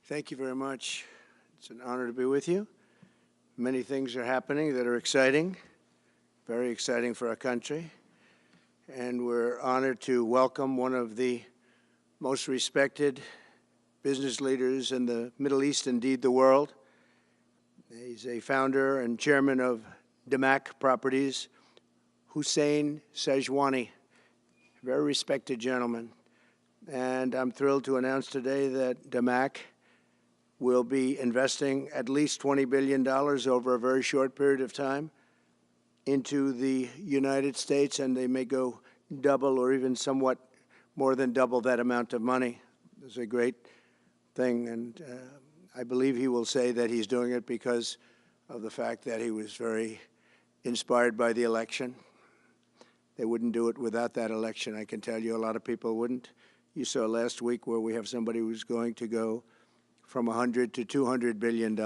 Thank you very much. It's an honor to be with you. Many things are happening that are exciting, very exciting for our country. And we're honored to welcome one of the most respected business leaders in the Middle East, indeed the world. He's a founder and chairman of Damac Properties, Hussein Sajwani, a very respected gentleman. And I'm thrilled to announce today that Damac will be investing at least $20 billion over a very short period of time into the United States, and they may go double or even somewhat more than double that amount of money. It's a great thing, and I believe he will say that he's doing it because of the fact that he was very inspired by the election. They wouldn't do it without that election, I can tell you. A lot of people wouldn't. You saw last week where we have somebody who's going to go from $100 to $200 billion.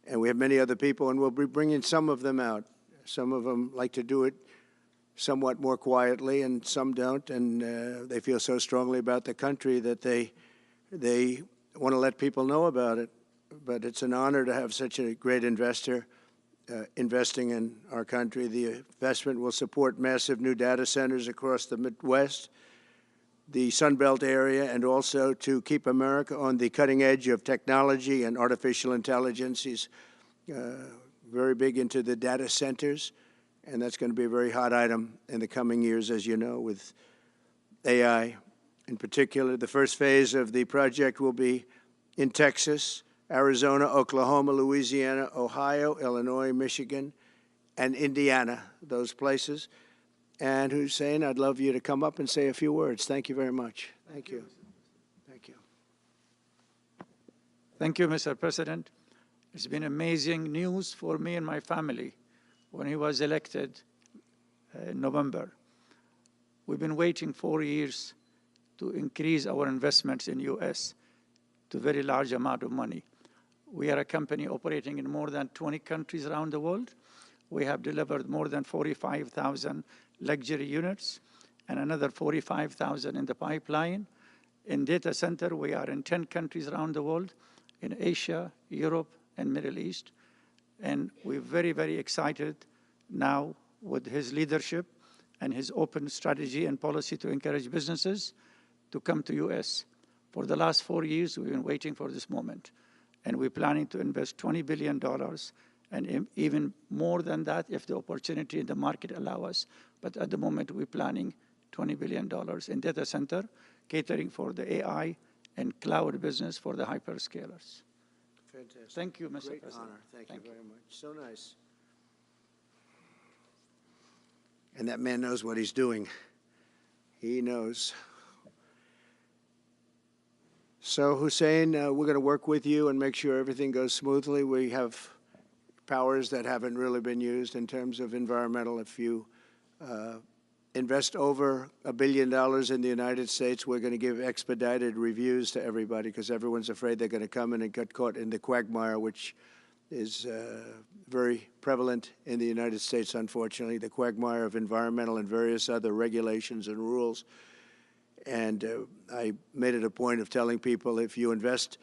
And we have many other people, and we'll be bringing some of them out. Some of them like to do it somewhat more quietly, and some don't, and they feel so strongly about the country that they want to let people know about it. But it's an honor to have such a great investor investing in our country. The investment will support massive new data centers across the Midwest, the Sun Belt area, and also to keep America on the cutting edge of technology and artificial intelligence. He's very big into the data centers, and that's going to be a very hot item in the coming years, as you know, with AI. In particular, the first phase of the project will be in Texas, Arizona, Oklahoma, Louisiana, Ohio, Illinois, Michigan, and Indiana, those places. And Hussein, I'd love you to come up and say a few words. Thank you very much. Thank you. Thank you. Thank you, Mr. President. It's been amazing news for me and my family when he was elected in November. We've been waiting 4 years to increase our investments in U.S. to a very large amount of money. We are a company operating in more than 20 countries around the world. We have delivered more than 45,000 luxury units and another 45,000 in the pipeline. In data center, we are in 10 countries around the world, in Asia, Europe, and Middle East. And we're very, very excited now with his leadership and his open strategy and policy to encourage businesses to come to U.S. For the last 4 years, we've been waiting for this moment. And we're planning to invest $20 billion and even more than that if the opportunity in the market allow us. But at the moment, we're planning $20 billion in data center, catering for the AI and cloud business for the hyperscalers. Fantastic. Thank you, Mr. Great President. honor. Thank you very much. So nice. And that man knows what he's doing. He knows. So, Hussein, we're going to work with you and make sure everything goes smoothly. We have powers that haven't really been used in terms of environmental. If you invest over $1 billion in the United States, we're going to give expedited reviews to everybody because everyone's afraid they're going to come in and get caught in the quagmire, which is very prevalent in the United States, unfortunately, the quagmire of environmental and various other regulations and rules. And I made it a point of telling people if you invest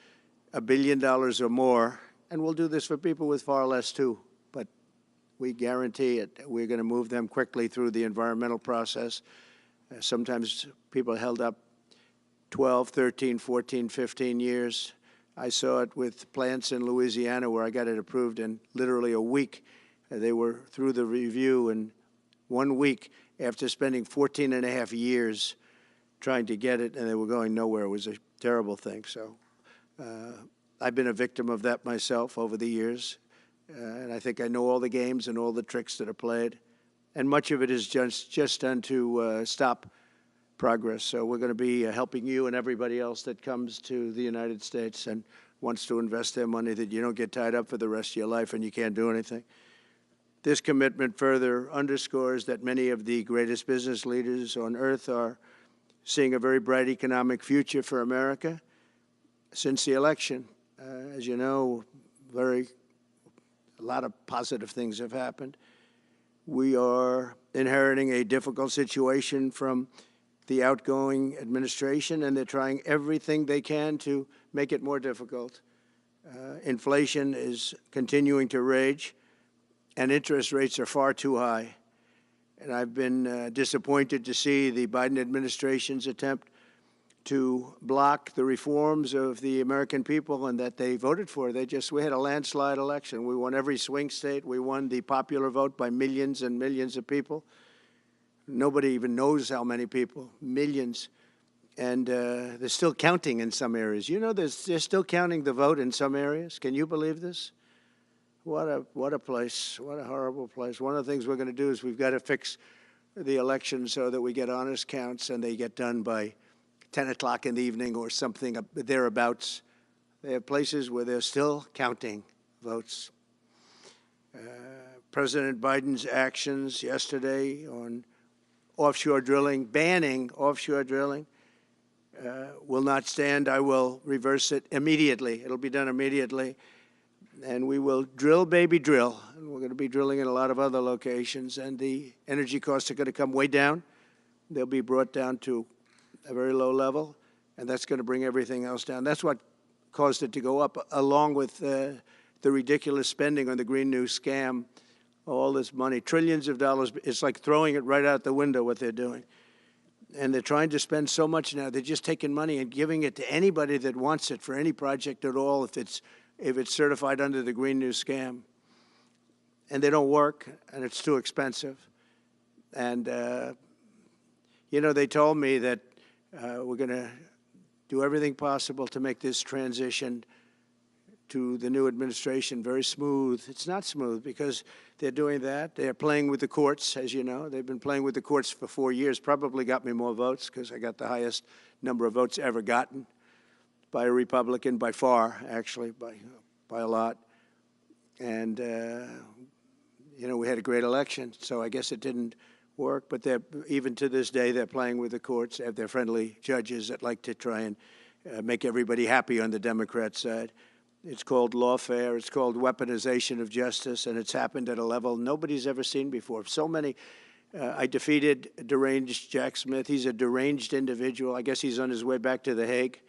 $1 billion or more, and we'll do this for people with far less too, but we guarantee it. We're going to move them quickly through the environmental process. Sometimes people held up 12, 13, 14, 15 years. I saw it with plants in Louisiana where I got it approved in literally a week. They were through the review in 1 week after spending 14 and a half years trying to get it, and they were going nowhere. It was a terrible thing. So I've been a victim of that myself over the years, and I think I know all the games and all the tricks that are played, and much of it is just done to stop progress. So we're going to be helping you and everybody else that comes to the United States and wants to invest their money, that you don't get tied up for the rest of your life and you can't do anything. This commitment further underscores that many of the greatest business leaders on earth are seeing a very bright economic future for America since the election. As you know, a lot of positive things have happened. We are inheriting a difficult situation from the outgoing administration, and they're trying everything they can to make it more difficult. Inflation is continuing to rage, and interest rates are far too high. And I've been disappointed to see the Biden administration's attempt to block the reforms of the American people and that they voted for. We had a landslide election. We won every swing state. We won the popular vote by millions and millions of people. Nobody even knows how many people, millions. And they're still counting in some areas. You know, they're still counting the vote in some areas. Can you believe this? What a place. What a horrible place. One of the things we're going to do is we've got to fix the election so that we get honest counts and they get done by 10 o'clock in the evening or something thereabouts. They have places where they're still counting votes. President Biden's actions yesterday on offshore drilling, banning offshore drilling, will not stand. I will reverse it immediately. It'll be done immediately. And we will drill, baby, drill. And we're going to be drilling in a lot of other locations. And the energy costs are going to come way down. They'll be brought down to a very low level. And that's going to bring everything else down. That's what caused it to go up, along with the ridiculous spending on the Green New scam. All this money, trillions of dollars. It's like throwing it right out the window, what they're doing. And they're trying to spend so much now. They're just taking money and giving it to anybody that wants it for any project at all, if it's certified under the Green New scam. And they don't work, and it's too expensive. And, you know, they told me that we're going to do everything possible to make this transition to the new administration very smooth. It's not smooth because they're doing that. They're playing with the courts, as you know. They've been playing with the courts for 4 years, probably got me more votes because I got the highest number of votes ever gotten by a Republican, by far, actually, by a lot. And, you know, we had a great election, so I guess it didn't work. But even to this day, they're playing with the courts. They have their friendly judges that like to try and make everybody happy on the Democrat side. It's called lawfare. It's called weaponization of justice, and it's happened at a level nobody's ever seen before. So many. I defeated deranged Jack Smith. He's a deranged individual. I guess he's on his way back to The Hague.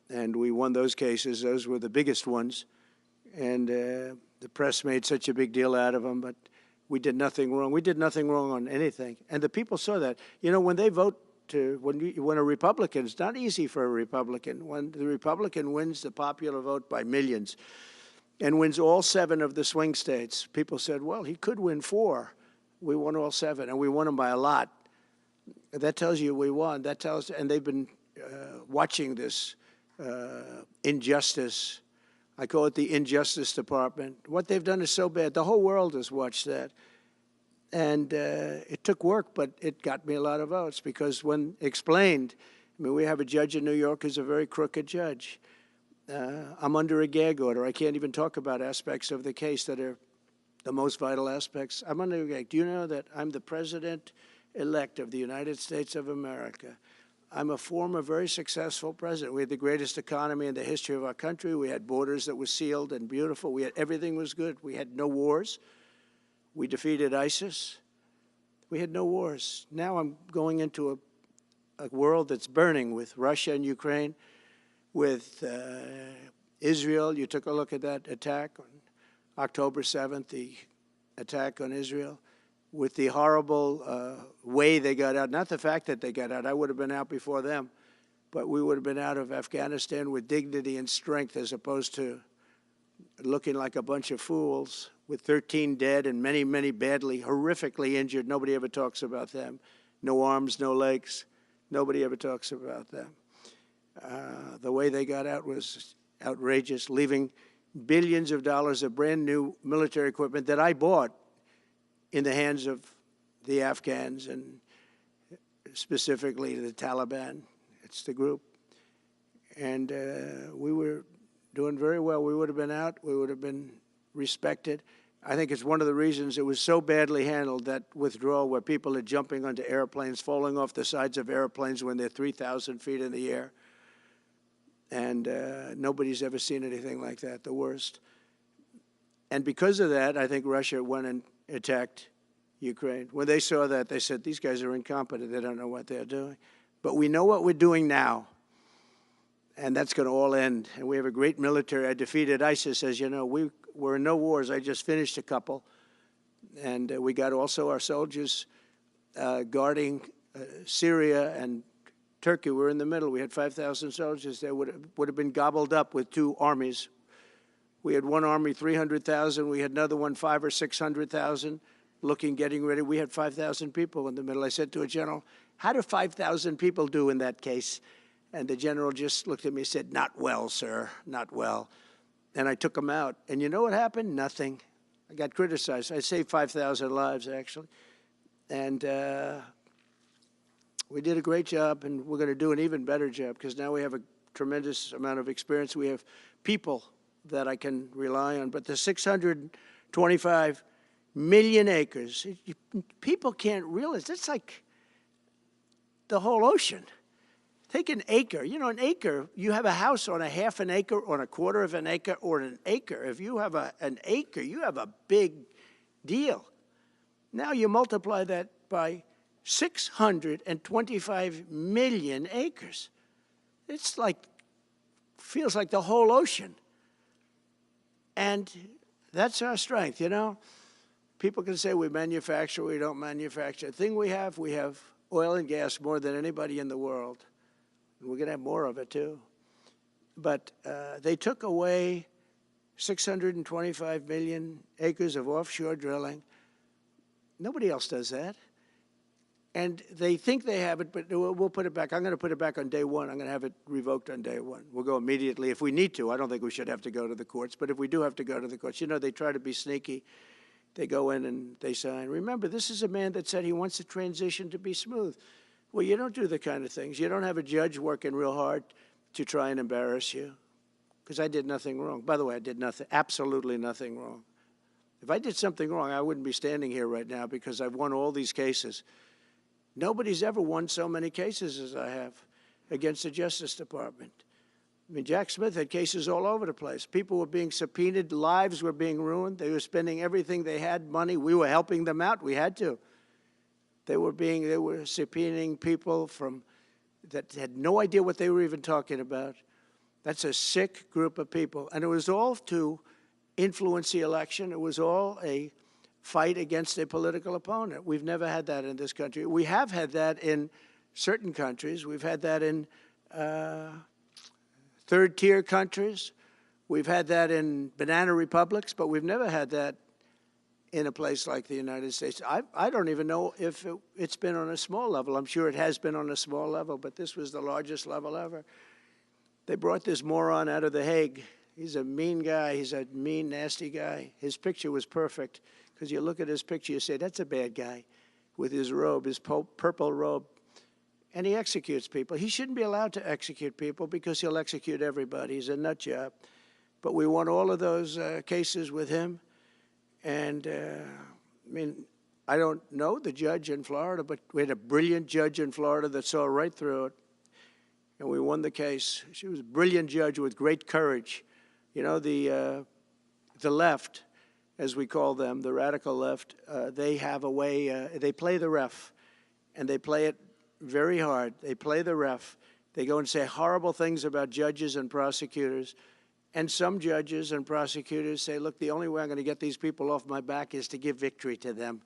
And we won those cases. Those were the biggest ones. And the press made such a big deal out of them, but we did nothing wrong. We did nothing wrong on anything. And the people saw that. You know, when they vote, when a Republican, it's not easy for a Republican. When the Republican wins the popular vote by millions and wins all 7 of the swing states, people said, well, he could win 4. We won all 7, and we won them by a lot. That tells you we won. That tells, and they've been watching this injustice. I call it the Injustice Department. What they've done is so bad. The whole world has watched that. And it took work, but it got me a lot of votes because when explained, I mean, we have a judge in New York who's a very crooked judge. I'm under a gag order. I can't even talk about aspects of the case that are the most vital aspects. I'm under a gag. Do you know that I'm the president-elect of the United States of America? I'm a former very successful president. We had the greatest economy in the history of our country. We had borders that were sealed and beautiful. Everything was good. We had no wars. We defeated ISIS. We had no wars. Now I'm going into a world that's burning with Russia and Ukraine, with Israel. You took a look at that attack on October 7th, the attack on Israel, with the horrible way they got out. Not the fact that they got out. I would have been out before them. But we would have been out of Afghanistan with dignity and strength as opposed to looking like a bunch of fools with 13 dead and many, many badly, horrifically injured. Nobody ever talks about them. No arms, no legs. Nobody ever talks about them. The way they got out was outrageous, leaving billions of dollars of brand new military equipment that I bought in the hands of the Afghans and specifically the Taliban. It's the group. And we were doing very well. We would have been out. We would have been respected. I think it's one of the reasons it was so badly handled, that withdrawal where people are jumping onto airplanes, falling off the sides of airplanes when they're 3,000 feet in the air. And nobody's ever seen anything like that, the worst. And because of that, I think Russia went and attacked Ukraine. When they saw that, they said, these guys are incompetent. They don't know what they're doing. But we know what we're doing now, and that's going to all end. And we have a great military. I defeated ISIS, as you know. We're in no wars. I just finished a couple. And we got also our soldiers guarding Syria and Turkey. We're in the middle. We had 5,000 soldiers. They would have been gobbled up with two armies. We had one army, 300,000. We had another one, 500,000 or 600,000, getting ready. We had 5,000 people in the middle. I said to a general, how do 5,000 people do in that case? And the general just looked at me and said, not well, sir, not well. And I took them out. And you know what happened? Nothing. I got criticized. I saved 5,000 lives, actually. And we did a great job, and we're going to do an even better job because now we have a tremendous amount of experience. We have people that I can rely on. But the 625 million acres, people can't realize, that's like the whole ocean. Take an acre. You know, an acre, you have a house on a half an acre, on a quarter of an acre, or an acre. If you have an acre, you have a big deal. Now you multiply that by 625 million acres. It's like, feels like the whole ocean. And that's our strength, you know. People can say we manufacture, we don't manufacture. The thing we have oil and gas more than anybody in the world. And we're going to have more of it, too. But they took away 625 million acres of offshore drilling. Nobody else does that. And they think they have it, but we'll put it back. I'm going to put it back on day one. I'm going to have it revoked on day one. We'll go immediately if we need to. I don't think we should have to go to the courts. But if we do have to go to the courts, you know, they try to be sneaky. They go in and they sign. Remember, this is a man that said he wants the transition to be smooth. Well, you don't do the kind of things. You don't have a judge working real hard to try and embarrass you. Because I did nothing wrong. By the way, I did nothing, absolutely nothing wrong. If I did something wrong, I wouldn't be standing here right now because I've won all these cases. Nobody's ever won so many cases as I have against the Justice Department. I mean, Jack Smith had cases all over the place. People were being subpoenaed. Lives were being ruined. They were spending everything they had, money. We were helping them out. We had to. They were subpoenaing people that had no idea what they were even talking about. That's a sick group of people. And it was all to influence the election. It was all a fight against a political opponent. We've never had that in this country. We have had that in certain countries. We've had that in third-tier countries. We've had that in banana republics, but we've never had that in a place like the United States. I don't even know if it's been on a small level. I'm sure it has been on a small level, but this was the largest level ever. They brought this moron out of The Hague. He's a mean guy. He's a mean, nasty guy. His picture was perfect. Because you look at his picture, you say, that's a bad guy with his robe, his purple robe. And he executes people. He shouldn't be allowed to execute people because he'll execute everybody. He's a nut job. But we won all of those cases with him. And, I mean, I don't know the judge in Florida, but we had a brilliant judge in Florida that saw right through it. And we won the case. She was a brilliant judge with great courage. You know, the left, as we call them, the radical left, they have a way, they play the ref, and they play it very hard. They play the ref. They go and say horrible things about judges and prosecutors, and some judges and prosecutors say, look, the only way I'm going to get these people off my back is to give victory to them.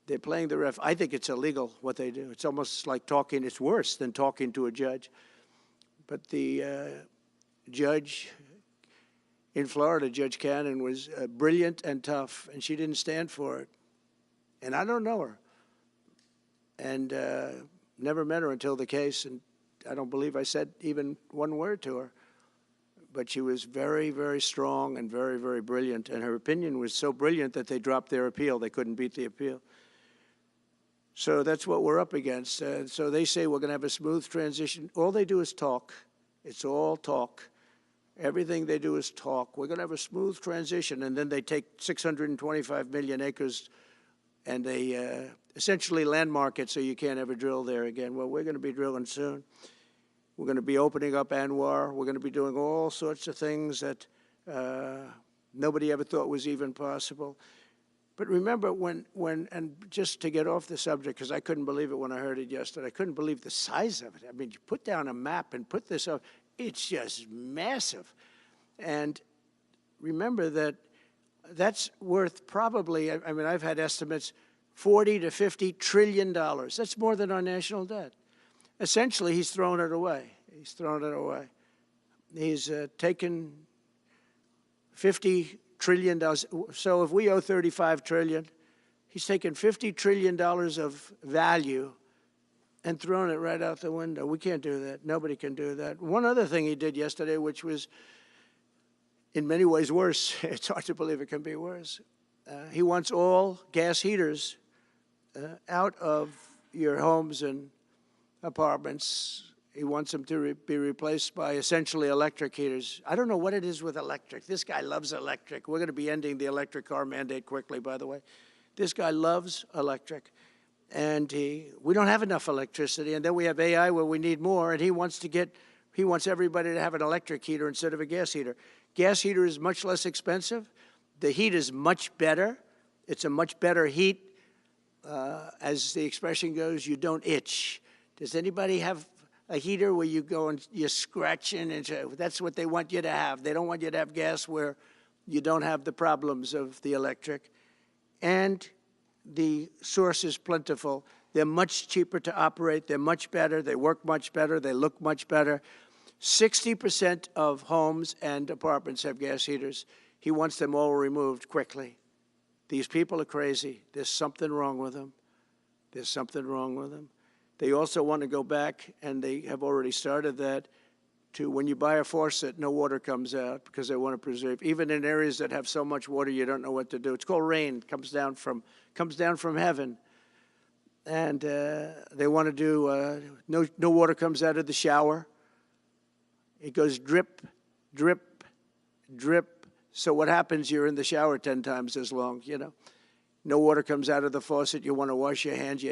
They're playing the ref. I think it's illegal what they do. It's almost like talking. It's worse than talking to a judge. But the judge in Florida, Judge Cannon, was brilliant and tough, and she didn't stand for it. And I don't know her. And never met her until the case, and I don't believe I said even one word to her. But she was very, very strong and very, very brilliant, and her opinion was so brilliant that they dropped their appeal. They couldn't beat the appeal. So that's what we're up against. So they say we're going to have a smooth transition. All they do is talk. It's all talk. Everything they do is talk. We're going to have a smooth transition. And then they take 625 million acres and they essentially landmark it so you can't ever drill there again. Well, we're going to be drilling soon. We're going to be opening up Anwar. We're going to be doing all sorts of things that nobody ever thought was even possible. But remember and just to get off the subject, because I couldn't believe it when I heard it yesterday, I couldn't believe the size of it. I mean, you put down a map and put this up, it's just massive. And remember that that's worth probably, I mean, I've had estimates, 40 to 50 trillion dollars. That's more than our national debt. Essentially, he's thrown it away. He's thrown it away. He's taken $50 trillion. So if we owe $35 trillion, he's taken $50 trillion of value and thrown it right out the window. We can't do that. Nobody can do that. One other thing he did yesterday, which was in many ways worse, it's hard to believe it can be worse. He wants all gas heaters out of your homes and apartments. He wants them to be replaced by essentially electric heaters. I don't know what it is with electric. This guy loves electric. We're going to be ending the electric car mandate quickly, by the way. This guy loves electric. And we don't have enough electricity. And then we have AI where we need more. And he wants everybody to have an electric heater instead of a gas heater. Gas heater is much less expensive. The heat is much better. It's a much better heat. As the expression goes, you don't itch. Does anybody have a heater where you go and you're scratching? And that's what they want you to have. They don't want you to have gas where you don't have the problems of the electric. And the source is plentiful. They're much cheaper to operate. They're much better. They work much better. They look much better. 60% of homes and apartments have gas heaters. He wants them all removed quickly. These people are crazy. There's something wrong with them. There's something wrong with them. They also want to go back, and they have already started that, to when you buy a faucet, no water comes out because they want to preserve. Even in areas that have so much water, you don't know what to do. It's called rain. It comes down from heaven. And they want to do, no water comes out of the shower. It goes drip, drip, drip. So what happens? You're in the shower 10 times as long, you know. No water comes out of the faucet. You want to wash your hands.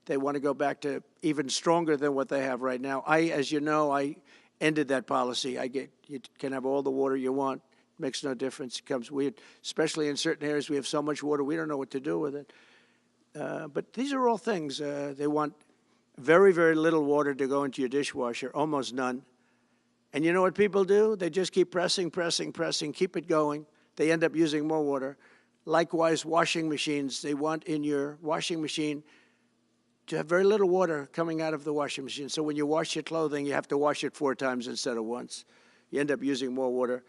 They want to go back to even stronger than what they have right now. As you know, I ended that policy. You can have all the water you want. It makes no difference. It comes weird, especially in certain areas. We have so much water, we don't know what to do with it. But these are all things. They want very, very little water to go into your dishwasher, almost none. And you know what people do? They just keep pressing, pressing, pressing, keep it going. They end up using more water. Likewise, washing machines. They want in your washing machine to have very little water coming out of the washing machine. So when you wash your clothing, you have to wash it 4 times instead of once. You end up using more water.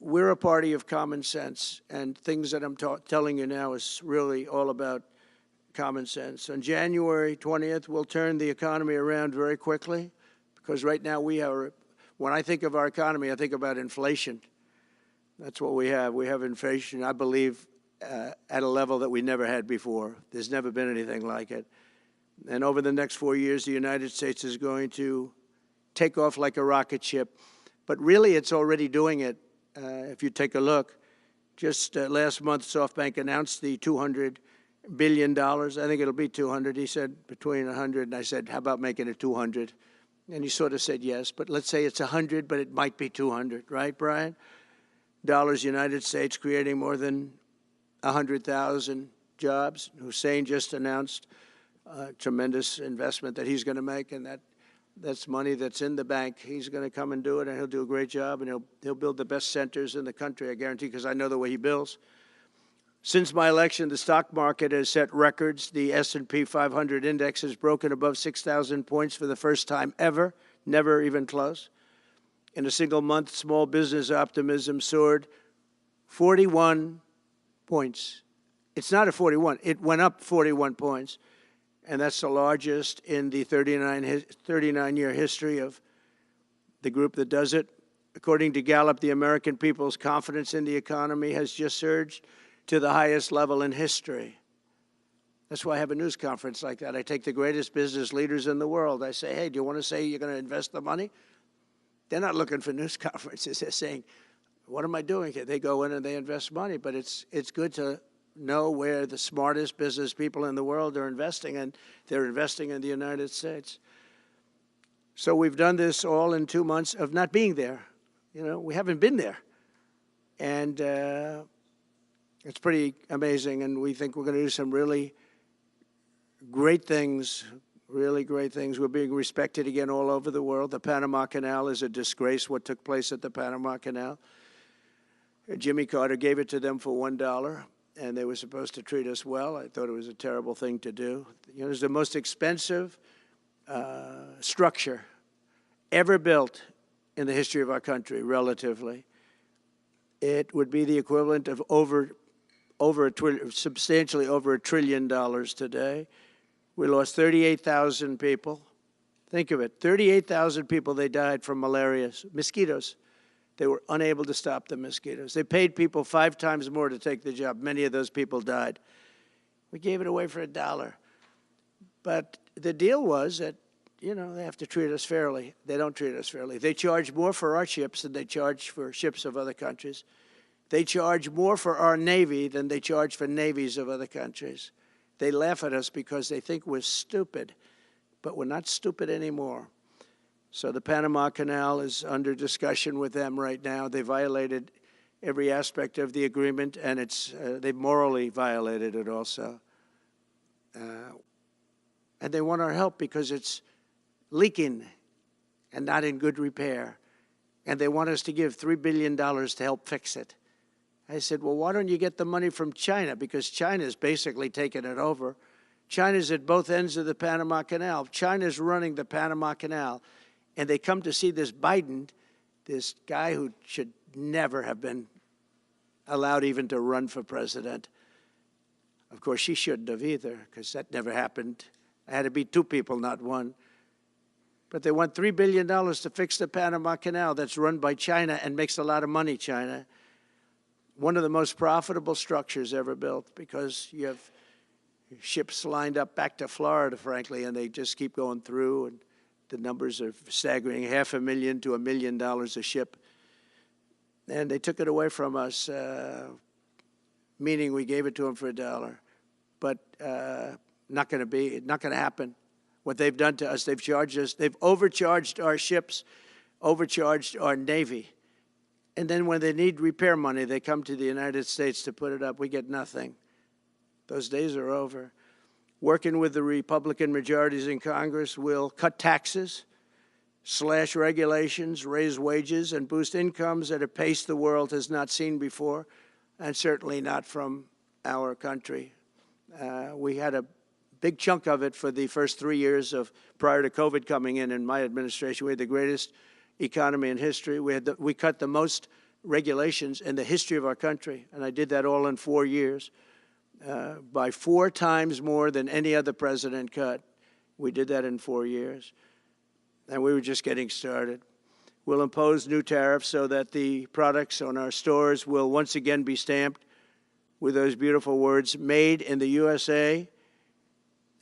We're a party of common sense, and things that I'm telling you now is really all about common sense. On January 20th, we'll turn the economy around very quickly, because right now when I think of our economy, I think about inflation. That's what we have. We have inflation, I believe, at a level that we never had before. There's never been anything like it. And over the next 4 years, the United States is going to take off like a rocket ship. But really, it's already doing it. If you take a look, just last month, SoftBank announced the $200 billion. I think it'll be 200. He said between 100, and I said, how about making it 200? And he sort of said yes, but let's say it's 100, but it might be 200, right, Brian? Dollars, United States, creating more than 100,000 jobs. Hussein just announced a tremendous investment that he's going to make, and that's money that's in the bank. He's going to come and do it, and he'll do a great job, and he'll build the best centers in the country, I guarantee, because I know the way he builds. Since my election, the stock market has set records. The S&P 500 index has broken above 6,000 points for the first time ever, never even close. In a single month, small business optimism soared 41 points. It's not a 41. It went up 41 points. And that's the largest in the 39-year history of the group that does it. According to Gallup, the American people's confidence in the economy has just surged to the highest level in history. That's why I have a news conference like that. I take the greatest business leaders in the world. I say, hey, do you want to say you're going to invest the money? They're not looking for news conferences. They're saying, what am I doing here? They go in and they invest money. But it's good to know where the smartest business people in the world are investing, and they're investing in the United States. So we've done this all in 2 months of not being there. You know, we haven't been there. And It's pretty amazing, and we think we're going to do some really great things, really great things. We're being respected again all over the world. The Panama Canal is a disgrace, what took place at the Panama Canal. Jimmy Carter gave it to them for $1, and they were supposed to treat us well. I thought it was a terrible thing to do. You know, it was the most expensive structure ever built in the history of our country, relatively. It would be the equivalent of substantially over $1 trillion today. We lost 38,000 people. Think of it, 38,000 people, they died from malaria, mosquitoes. They were unable to stop the mosquitoes. They paid people 5 times more to take the job. Many of those people died. We gave it away for $1. But the deal was that, you know, they have to treat us fairly. They don't treat us fairly. They charge more for our ships than they charge for ships of other countries. They charge more for our Navy than they charge for navies of other countries. They laugh at us because they think we're stupid, but we're not stupid anymore. So the Panama Canal is under discussion with them right now. They violated every aspect of the agreement, and they've morally violated it also. And they want our help because it's leaking and not in good repair. And they want us to give $3 billion to help fix it. I said, well, why don't you get the money from China? Because China's basically taken it over. China's at both ends of the Panama Canal. China's running the Panama Canal. And they come to see this Biden, this guy who should never have been allowed even to run for president. Of course, she shouldn't have either, because that never happened. It had to be 2 people, not 1. But they want $3 billion to fix the Panama Canal that's run by China and makes a lot of money, China. One of the most profitable structures ever built, because you have ships lined up back to Florida, frankly, and they just keep going through, and the numbers are staggering, $500,000 to $1 million a ship. And they took it away from us, meaning we gave it to them for $1. But not going to happen. What they've done to us, they've charged us, they've overcharged our ships, overcharged our Navy. And then when they need repair money, they come to the United States to put it up. We get nothing. Those days are over. Working with the Republican majorities in Congress, will cut taxes, slash regulations, raise wages, and boost incomes at a pace the world has not seen before, and certainly not from our country. We had a big chunk of it for the first 3 years prior to COVID coming in my administration. We had the greatest economy in history. We cut the most regulations in the history of our country, and I did that all in 4 years. By 4 times more than any other president cut. We did that in 4 years. And we were just getting started. We'll impose new tariffs so that the products on our stores will once again be stamped with those beautiful words, made in the USA.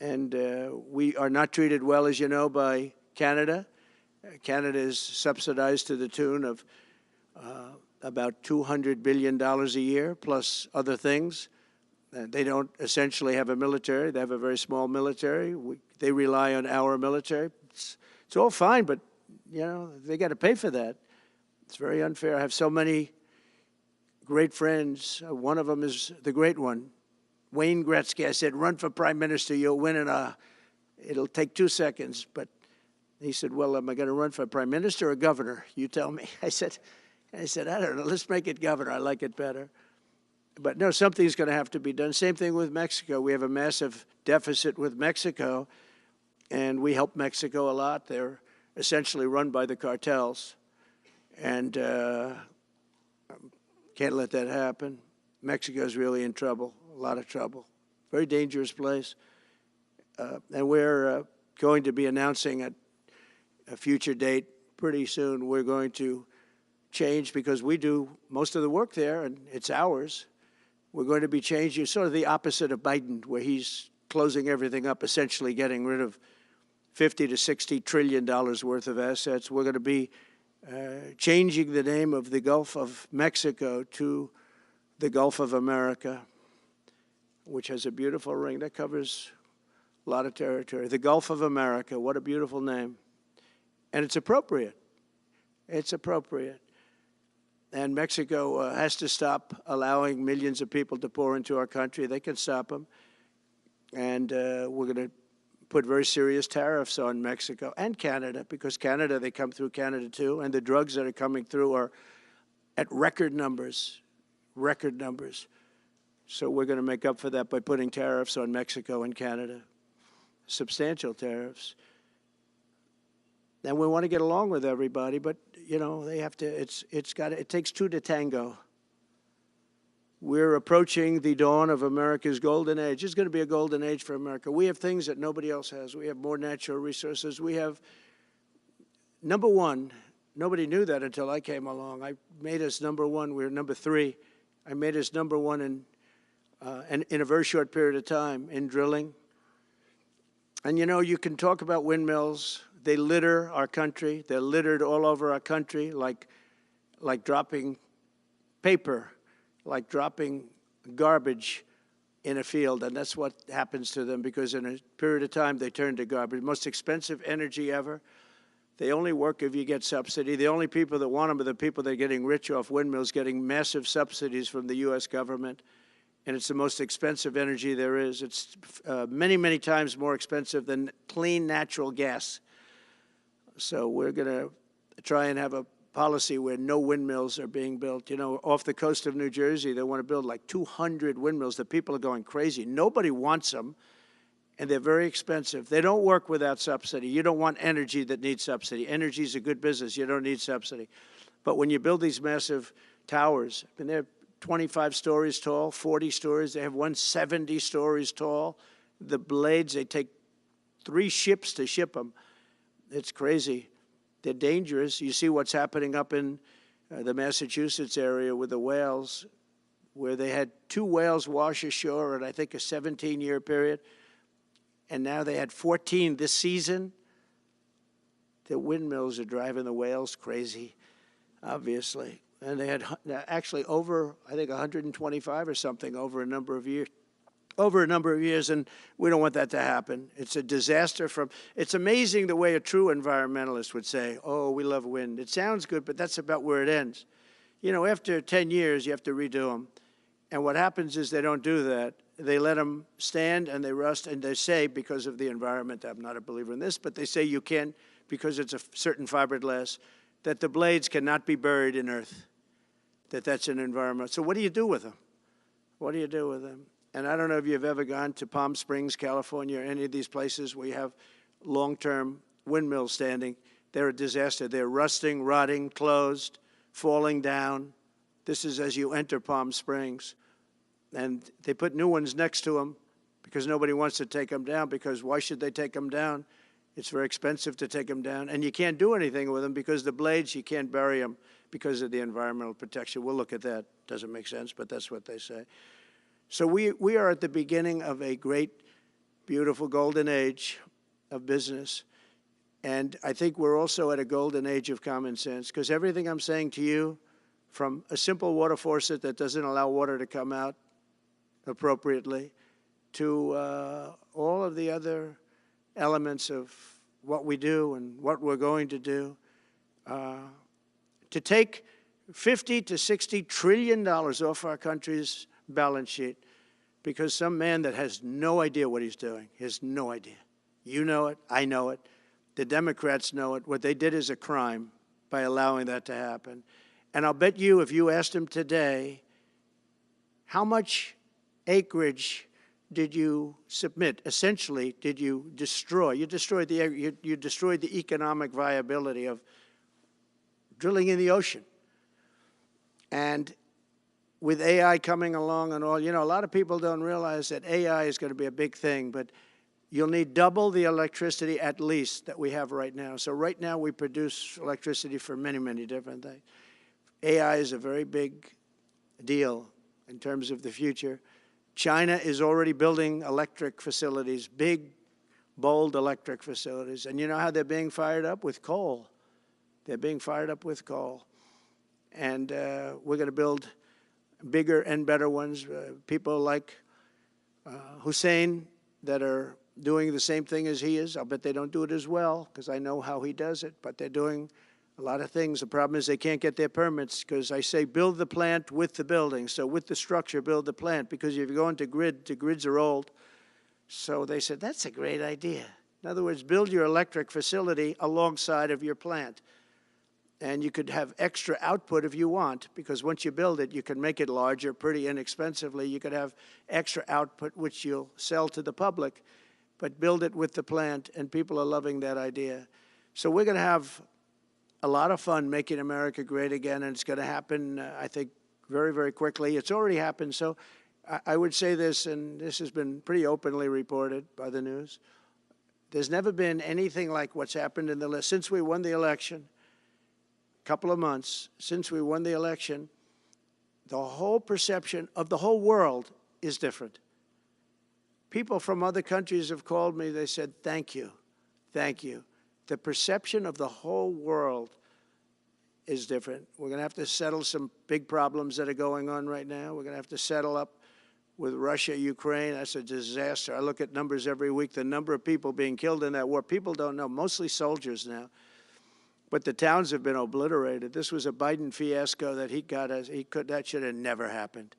And we are not treated well, as you know, by Canada. Canada is subsidized to the tune of about $200 billion a year, plus other things. They don't essentially have a military. They have a very small military. They rely on our military. It's all fine, but, you know, they got to pay for that. It's very unfair. I have so many great friends. One of them is the great one, Wayne Gretzky. I said, run for prime minister. You'll win it'll take 2 seconds. But he said, well, am I going to run for prime minister or governor? You tell me. I said, I don't know. Let's make it governor. I like it better. But no, something's going to have to be done. Same thing with Mexico. We have a massive deficit with Mexico, and we help Mexico a lot. They're essentially run by the cartels, and can't let that happen. Mexico's really in trouble, a lot of trouble. Very dangerous place. And we're going to be announcing at a future date pretty soon. We're going to change, because we do most of the work there, and it's ours. We're going to be changing, sort of the opposite of Biden, where he's closing everything up, essentially getting rid of $50 to $60 trillion worth of assets. We're going to be changing the name of the Gulf of Mexico to the Gulf of America, which has a beautiful ring that covers a lot of territory. The Gulf of America, what a beautiful name. And it's appropriate. It's appropriate. And Mexico has to stop allowing millions of people to pour into our country. They can stop them. And we're going to put very serious tariffs on Mexico and Canada, because Canada, they come through Canada too, and the drugs that are coming through are at record numbers, record numbers. So we're going to make up for that by putting tariffs on Mexico and Canada, substantial tariffs. And we want to get along with everybody, but you know, they have to. It takes two to tango. We're approaching the dawn of America's golden age. It's going to be a golden age for America. We have things that nobody else has. We have more natural resources. We have, number one, nobody knew that until I came along. I made us number one. We were number three. I made us number one in a very short period of time in drilling. And you know, you can talk about windmills. They litter our country. They're littered all over our country, like dropping paper, like dropping garbage in a field. And that's what happens to them, because in a period of time, they turn to garbage. Most expensive energy ever. They only work if you get subsidy. The only people that want them are the people that are getting rich off windmills, getting massive subsidies from the U.S. government. And it's the most expensive energy there is. It's many, many times more expensive than clean natural gas. So we're going to try and have a policy where no windmills are being built. You know, off the coast of New Jersey, they want to build like 200 windmills. The people are going crazy. Nobody wants them, and they're very expensive. They don't work without subsidy. You don't want energy that needs subsidy. Energy is a good business. You don't need subsidy. But when you build these massive towers, I mean, they're 25 stories tall, 40 stories. They have one 70 stories tall. The blades, they take 3 ships to ship them. It's crazy. They're dangerous. You see what's happening up in the Massachusetts area with the whales, where they had 2 whales wash ashore in, I think, a 17-year period. And now they had 14 this season. The windmills are driving the whales crazy, obviously. And they had actually over, I think, 125 or something over a number of years. And we don't want that to happen. It's a disaster it's amazing the way a true environmentalist would say, oh, we love wind. It sounds good, but that's about where it ends. You know, after 10 years, you have to redo them. And what happens is they don't do that. They let them stand and they rust, and they say, because of the environment, I'm not a believer in this, but they say you can't, because it's a certain fiberglass, that the blades cannot be buried in earth, that's an environment. So what do you do with them? What do you do with them? And I don't know if you've ever gone to Palm Springs, California, or any of these places where you have long-term windmills standing. They're a disaster. They're rusting, rotting, closed, falling down. This is as you enter Palm Springs. And they put new ones next to them because nobody wants to take them down, because why should they take them down? It's very expensive to take them down. And you can't do anything with them because the blades, you can't bury them because of the environmental protection. We'll look at that. Doesn't make sense, but that's what they say. So we are at the beginning of a great, beautiful golden age of business. And I think we're also at a golden age of common sense, because everything I'm saying to you, from a simple water faucet that doesn't allow water to come out appropriately, to all of the other elements of what we do and what we're going to do, to take $50 to $60 trillion off our country's balance sheet because some man that has no idea what he's doing, he has no idea. You know it, I know it, the Democrats know it. What they did is a crime by allowing that to happen. And I'll bet you, if you asked him today, how much acreage did you submit? Essentially, did you destroy? You destroyed the economic viability of drilling in the ocean. And with AI coming along and all, you know, a lot of people don't realize that AI is going to be a big thing, but you'll need double the electricity at least that we have right now. So right now we produce electricity for many, many different things. AI is a very big deal in terms of the future. China is already building electric facilities, big, bold electric facilities. And you know how they're being fired up? With coal. They're being fired up with coal. And we're going to build bigger and better ones. People like Hussein that are doing the same thing as he is. I'll bet they don't do it as well because I know how he does it, but they're doing A lot of things, the problem is they can't get their permits because I say build the plant with the building. So with the structure, build the plant, because if you go into grid, the grids are old. So they said, that's a great idea. In other words, build your electric facility alongside of your plant. And you could have extra output if you want, because once you build it, you can make it larger pretty inexpensively. You could have extra output, which you'll sell to the public, but build it with the plant, and people are loving that idea. So we're going to have a lot of fun making America great again, and it's going to happen, I think, very, very quickly. It's already happened. So I would say this, and this has been pretty openly reported by the news. There's never been anything like what's happened in the list. Since we won the election, a couple of months, since we won the election, the whole perception of the whole world is different. People from other countries have called me. They said, thank you, thank you. The perception of the whole world is different. We're going to have to settle some big problems that are going on right now. We're going to have to settle up with Russia, Ukraine. That's a disaster. I look at numbers every week, the number of people being killed in that war. People don't know, mostly soldiers now. But the towns have been obliterated. This was a Biden fiasco that that should have never happened.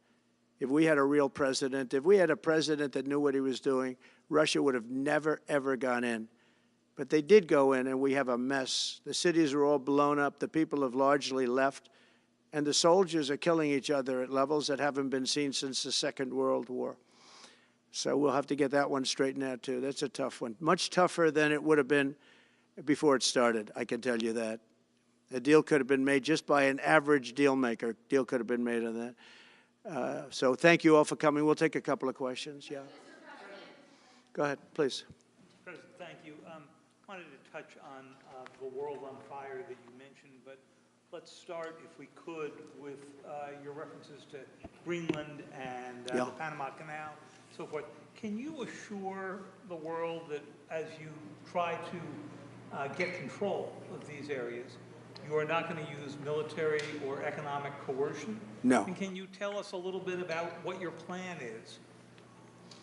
If we had a real president, if we had a president that knew what he was doing, Russia would have never, ever gone in. But they did go in, and we have a mess. The cities are all blown up. The people have largely left. And the soldiers are killing each other at levels that haven't been seen since the Second World War. So we'll have to get that one straightened out, too. That's a tough one. Much tougher than it would have been before it started, I can tell you that. A deal could have been made just by an average deal maker. Deal could have been made on that. So thank you all for coming. We'll take a couple of questions. Yeah. Go ahead, please. President, thank you. Wanted to touch on the world on fire that you mentioned, but let's start, if we could, with your references to Greenland and the Panama Canal, so forth. Can you assure the world that as you try to get control of these areas, you are not going to use military or economic coercion? No. And can you tell us a little bit about what your plan is?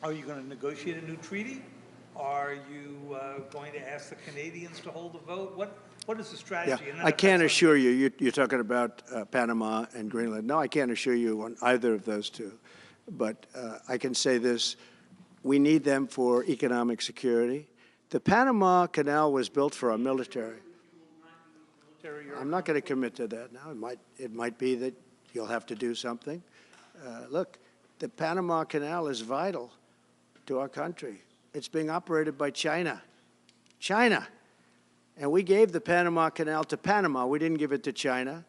Are you going to negotiate a new treaty? Are you going to ask the Canadians to hold a vote? What is the strategy? Yeah, I can't assure you, you're talking about Panama and Greenland. No, I can't assure you on either of those two. But I can say this, we need them for economic security. The Panama Canal was built for our military. I'm not going to commit to that now. It might be that you'll have to do something. Look, the Panama Canal is vital to our country. It's being operated by China. China. And we gave the Panama Canal to Panama. We didn't give it to China.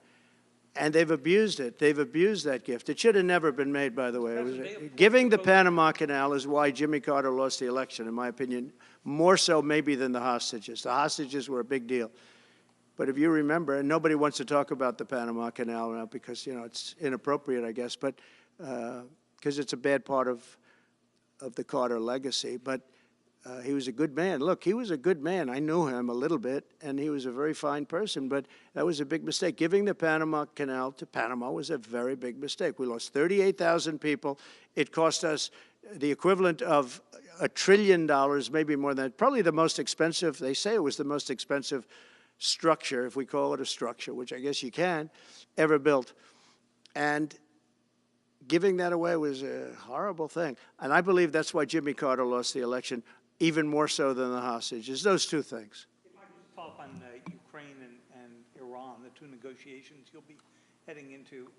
And they've abused it. They've abused that gift. It should have never been made, by the way. Giving the Panama Canal is why Jimmy Carter lost the election, in my opinion, more so maybe than the hostages. The hostages were a big deal. But if you remember, and nobody wants to talk about the Panama Canal now because, you know, it's inappropriate, I guess, but because it's a bad part of the Carter legacy. But he was a good man. Look, he was a good man. I knew him a little bit, and he was a very fine person, but that was a big mistake. Giving the Panama Canal to Panama was a very big mistake. We lost 38,000 people. It cost us the equivalent of $1 trillion, maybe more than that. Probably the most expensive, they say it was the most expensive structure, if we call it a structure, which I guess you can, ever built. And giving that away was a horrible thing. And I believe that's why Jimmy Carter lost the election, even more so than the hostages. Those two things. If I could just follow up on Ukraine and Iran, the two negotiations you'll be heading into.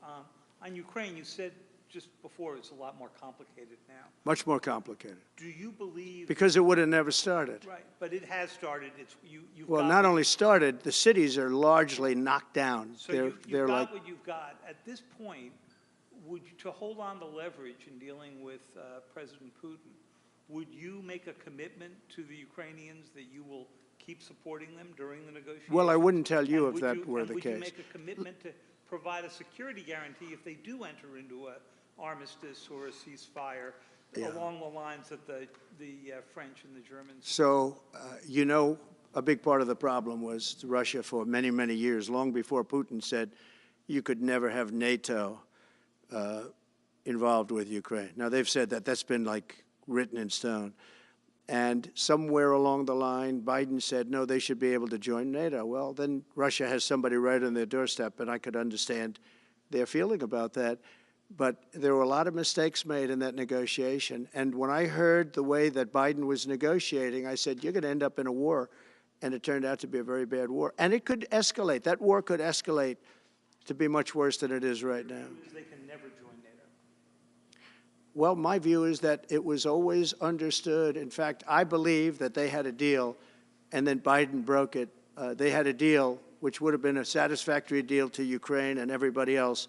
On Ukraine, you said just before it's a lot more complicated now. Much more complicated. Do you believe... Because it would have never started. Right, but it has started. You've well, got not only started, the cities are largely knocked down. So they're got like, what you've got. At this point, to hold on to leverage in dealing with President Putin, would you make a commitment to the Ukrainians that you will keep supporting them during the negotiations? well, I wouldn't tell you And if that were the would case. you make a commitment to provide a security guarantee if they do enter into an armistice or a ceasefire along the lines that the French and the Germans? So, you know, a big part of the problem was Russia for many, many years, long before Putin said you could never have NATO involved with Ukraine. Now, they've said that. That's been like written in stone. And somewhere along the line, Biden said, no, they should be able to join NATO. Well, then Russia has somebody right on their doorstep, and I could understand their feeling about that. But there were a lot of mistakes made in that negotiation. And when I heard the way that Biden was negotiating, I said, you're going to end up in a war. And it turned out to be a very bad war. And it could escalate. That war could escalate to be much worse than it is right now. They can never join NATO. Well, my view is that it was always understood. In fact, I believe that they had a deal, and then Biden broke it. They had a deal which would have been a satisfactory deal to Ukraine and everybody else,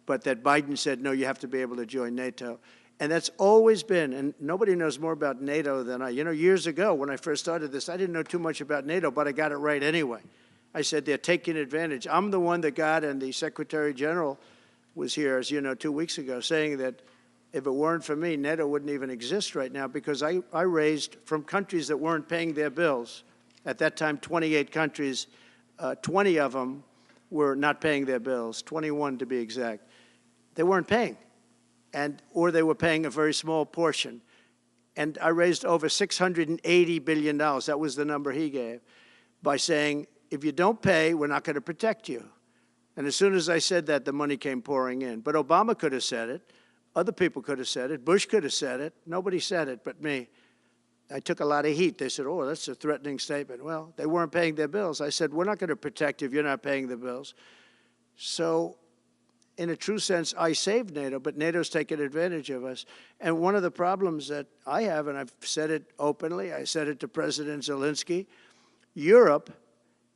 but that Biden said, no, you have to be able to join NATO. And that's always been, and nobody knows more about NATO than I. You know, years ago when I first started this, I didn't know too much about NATO, but I got it right anyway. I said they're taking advantage. I'm the one that got, and the Secretary General was here, as you know, 2 weeks ago, saying that if it weren't for me, NATO wouldn't even exist right now, because I raised from countries that weren't paying their bills. At that time, 28 countries, 20 of them were not paying their bills, 21 to be exact. They weren't paying, or they were paying a very small portion. And I raised over $680 billion. That was the number he gave, by saying, if you don't pay, we're not going to protect you. And as soon as I said that, the money came pouring in. But Obama could have said it. Other people could have said it. Bush could have said it. Nobody said it but me. I took a lot of heat. They said, oh, that's a threatening statement. Well, they weren't paying their bills. I said, we're not going to protect you if you're not paying the bills. So in a true sense, I saved NATO, but NATO's taken advantage of us. And one of the problems that I have, and I've said it openly, I said it to President Zelensky, Europe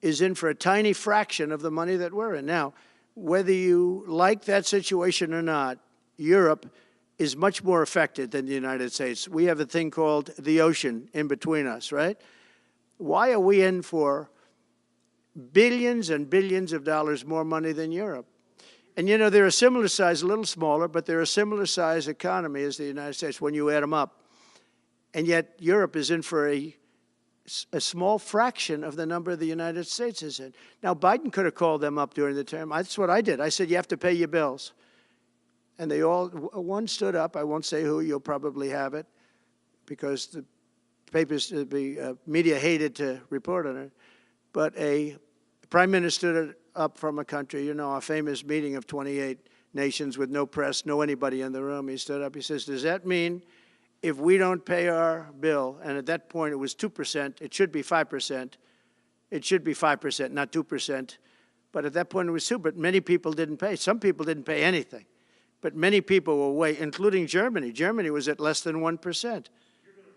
is in for a tiny fraction of the money that we're in. Now, whether you like that situation or not, Europe is much more affected than the United States. We have a thing called the ocean in between us, right? Why are we in for billions and billions of dollars more money than Europe? And, you know, they're a similar size, a little smaller, but they're a similar size economy as the United States when you add them up. And yet Europe is in for a small fraction of the number the United States is in. Now, Biden could have called them up during the term. That's what I did. I said, you have to pay your bills. And they all, one stood up. I won't say who. You'll probably have it, because the papers, the media hated to report on it. But a prime minister stood up from a country, you know, a famous meeting of 28 nations with no press, no anybody in the room. He stood up. He says, does that mean if we don't pay our bill, and at that point it was 2%, it should be 5%. It should be 5%, not 2%. But at that point it was 2%. But many people didn't pay. Some people didn't pay anything. But many people were way, including Germany. Germany was at less than 1%. You're going to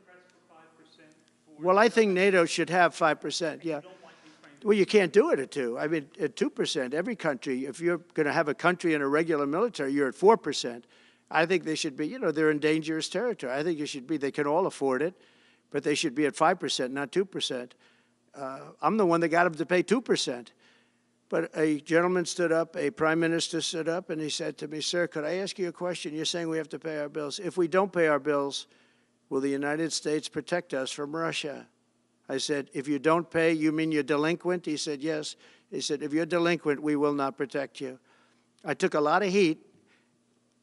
press for 5%? Well, I think NATO should have 5%, yeah. Well, you can't do it at 2%. I mean, at 2%, every country, if you're going to have a country in a regular military, you're at 4%. I think they should be, you know, they're in dangerous territory. I think it should be, they can all afford it, but they should be at 5%, not 2%. I'm the one that got them to pay 2%. But a gentleman stood up, a prime minister stood up, and he said to me, sir, could I ask you a question? You're saying we have to pay our bills. If we don't pay our bills, will the United States protect us from Russia? I said, if you don't pay, you mean you're delinquent? He said, yes. He said, if you're delinquent, we will not protect you. I took a lot of heat.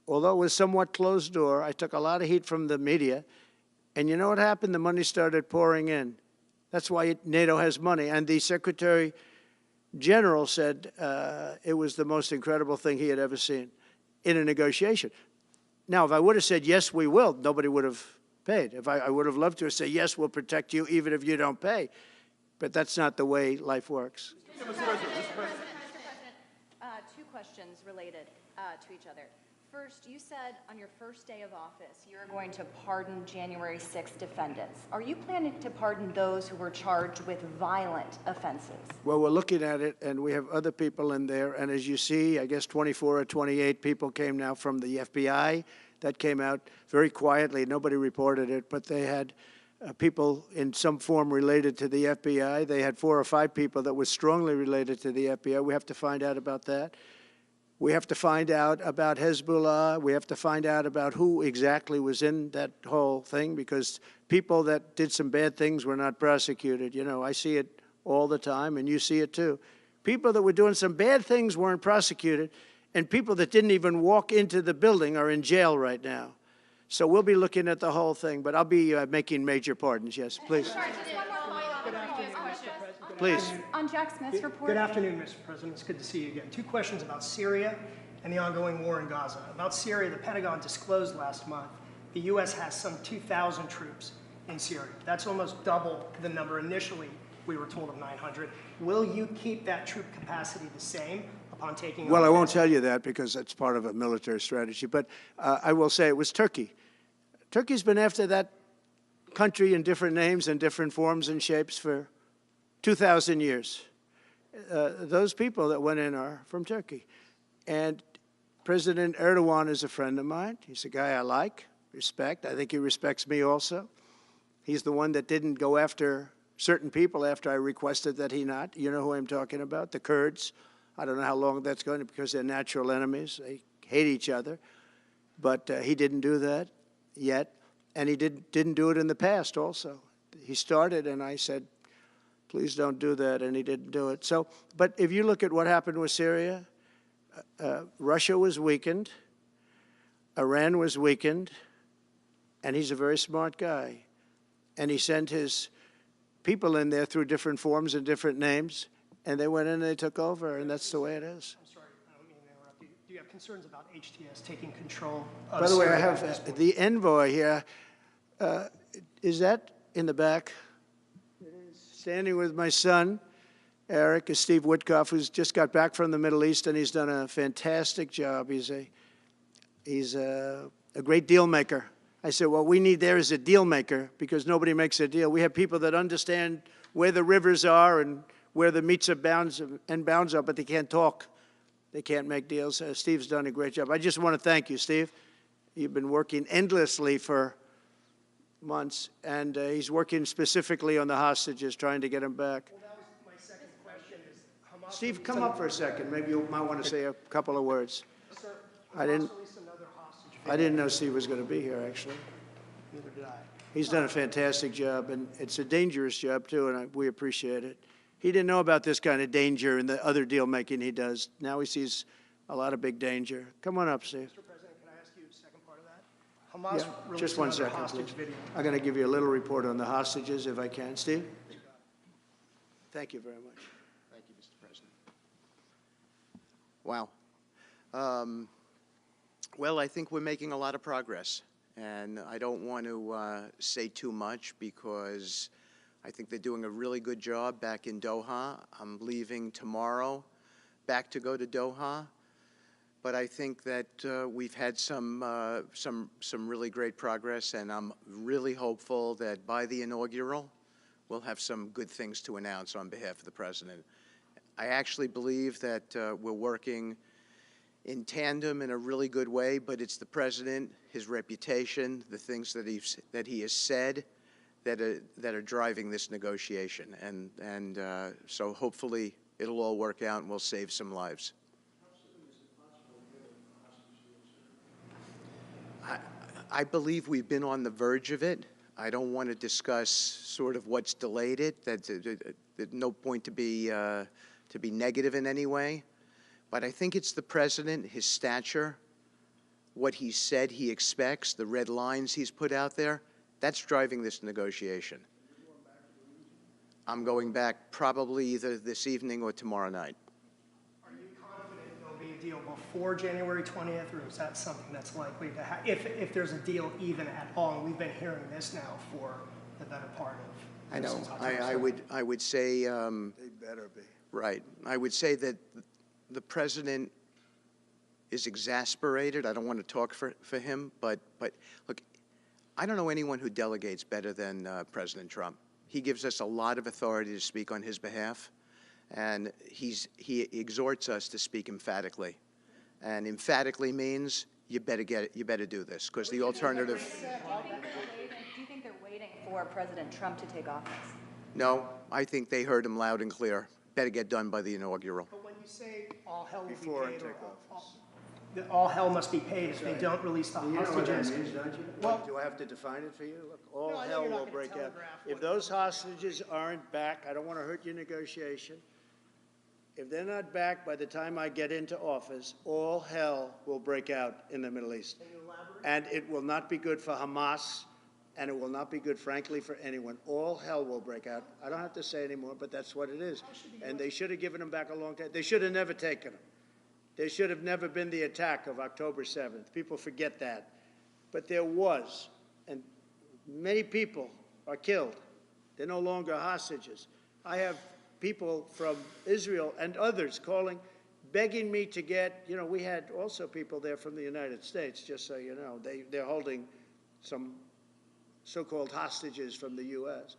Although it was somewhat closed door, I took a lot of heat from the media. And you know what happened? The money started pouring in. That's why NATO has money. And the Secretary General said it was the most incredible thing he had ever seen in a negotiation. Now, if I would have said, yes, we will, nobody would have paid. If I would have loved to say, yes, we'll protect you even if you don't pay. But that's not the way life works. Mr. President, two questions related to each other. First, you said on your first day of office you're going to pardon January 6th defendants. Are you planning to pardon those who were charged with violent offenses? Well, we're looking at it, and we have other people in there. And as you see, I guess 24 or 28 people came now from the FBI. That came out very quietly. Nobody reported it, but they had people in some form related to the FBI. They had 4 or 5 people that were strongly related to the FBI. We have to find out about that. We have to find out about Hezbollah. We have to find out about who exactly was in that whole thing, because people that did some bad things were not prosecuted. You know, I see it all the time, and you see it too. People that were doing some bad things weren't prosecuted, and people that didn't even walk into the building are in jail right now. So we'll be looking at the whole thing, but I'll be making major pardons. Yes, please. Sorry, just one more follow-up. Please. On Jack Smith's report. Good afternoon, Mr. President. It's good to see you again. Two questions about Syria and the ongoing war in Gaza. About Syria, the Pentagon disclosed last month the U.S. has some 2,000 troops in Syria. That's almost double the number initially we were told of 900. Will you keep that troop capacity the same upon taking over? Well, I won't tell you that because that's part of a military strategy, but I will say it was Turkey. Turkey's been after that country in different names and different forms and shapes for 2,000 years. Those people that went in are from Turkey. And President Erdogan is a friend of mine. He's a guy I like, respect. I think he respects me also. He's the one that didn't go after certain people after I requested that he not. You know who I'm talking about, the Kurds. I don't know how long that's going to, because they're natural enemies. They hate each other. But he didn't do that yet, and he didn't do it in the past also. He started, and I said, please don't do that, and he didn't do it. So, but if you look at what happened with Syria, Russia was weakened, Iran was weakened, and he's a very smart guy. And he sent his people in there through different forms and different names, and they went in and they took over, and that's the way it is. I'm sorry, I don't mean to interrupt you. Do you have concerns about HTS taking control of By the way, I Syria at this have point? the envoy here. Is that in the back? Standing with my son, Eric, is Steve Witkoff, who's just got back from the Middle East, and he's done a fantastic job. He's a great deal maker. I said, what we need there is a deal maker, because nobody makes a deal. We have people that understand where the rivers are and where the meets and bounds are, but they can't talk. They can't make deals. Steve's done a great job. I just want to thank you, Steve. You've been working endlessly for months, and he's working specifically on the hostages, trying to get them back. Well, that was my second question. Is Hamas Steve, come up for a second. Maybe you might want to say a couple of words. Sir, I didn't- Hamas released another hostage I didn't know Steve was going to be here, actually. Neither did I. He's done a fantastic job, and it's a dangerous job, too, and we appreciate it. He didn't know about this kind of danger and the other deal-making he does. Now he sees a lot of big danger. Come on up, Steve. Mr. President, can I ask you a second part of that? Hamas Yeah, released just one another second, hostage please. video. I'm going to give you a little report on the hostages, if I can. Steve? Thank you very much. Thank you, Mr. President. Wow. Well, I think we're making a lot of progress, and I don't want to say too much because I think they're doing a really good job back in Doha. I'm leaving tomorrow back to go to Doha, but I think that we've had some really great progress, and I'm really hopeful that by the inaugural, we'll have some good things to announce on behalf of the President. I actually believe that we're working in tandem in a really good way, but it's the President, his reputation, the things that he has said that are driving this negotiation. And so hopefully it'll all work out and we'll save some lives. I believe we've been on the verge of it. I don't want to discuss sort of what's delayed it. There's no point to be negative in any way. But I think it's the President, his stature, what he said he expects, the red lines he's put out there, that's driving this negotiation. I'm going back probably either this evening or tomorrow night. Are you confident there'll be a deal before January 20th, or is that something that's likely to happen, if there's a deal even at all? And we've been hearing this now for the better part of... I know. since October 7th. I would say... They better be. Right. I would say that the President is exasperated. I don't want to talk for him, but look, I don't know anyone who delegates better than President Trump. He gives us a lot of authority to speak on his behalf, and he exhorts us to speak emphatically. And emphatically means you better get it, you better do this, because the alternative... Do you think they're waiting for President Trump to take office? No, I think they heard him loud and clear. Better get done by the inaugural. But when you say all hell will Before be I paid, take or office. that all hell must be paid if they don't release the You know what that hostages. means, don't you? Well- Do I have to define it for you? Look, all No, I know hell you're not will gonna break out. telegraph If what- those hostages aren't back, I don't want to hurt your negotiation. If they're not back by the time I get into office, all hell will break out in the Middle East. And it will not be good for Hamas, and it will not be good, frankly, for anyone. All hell will break out. I don't have to say anymore, but that's what it is. And they should have given them back a long time. They should have never taken them. There should have never been the attack of October 7th. People forget that. But there was, and many people are killed. They're no longer hostages. I have people from Israel and others calling, begging me to get, we had also people there from the United States, just so you know. They're holding some so-called hostages from the U.S.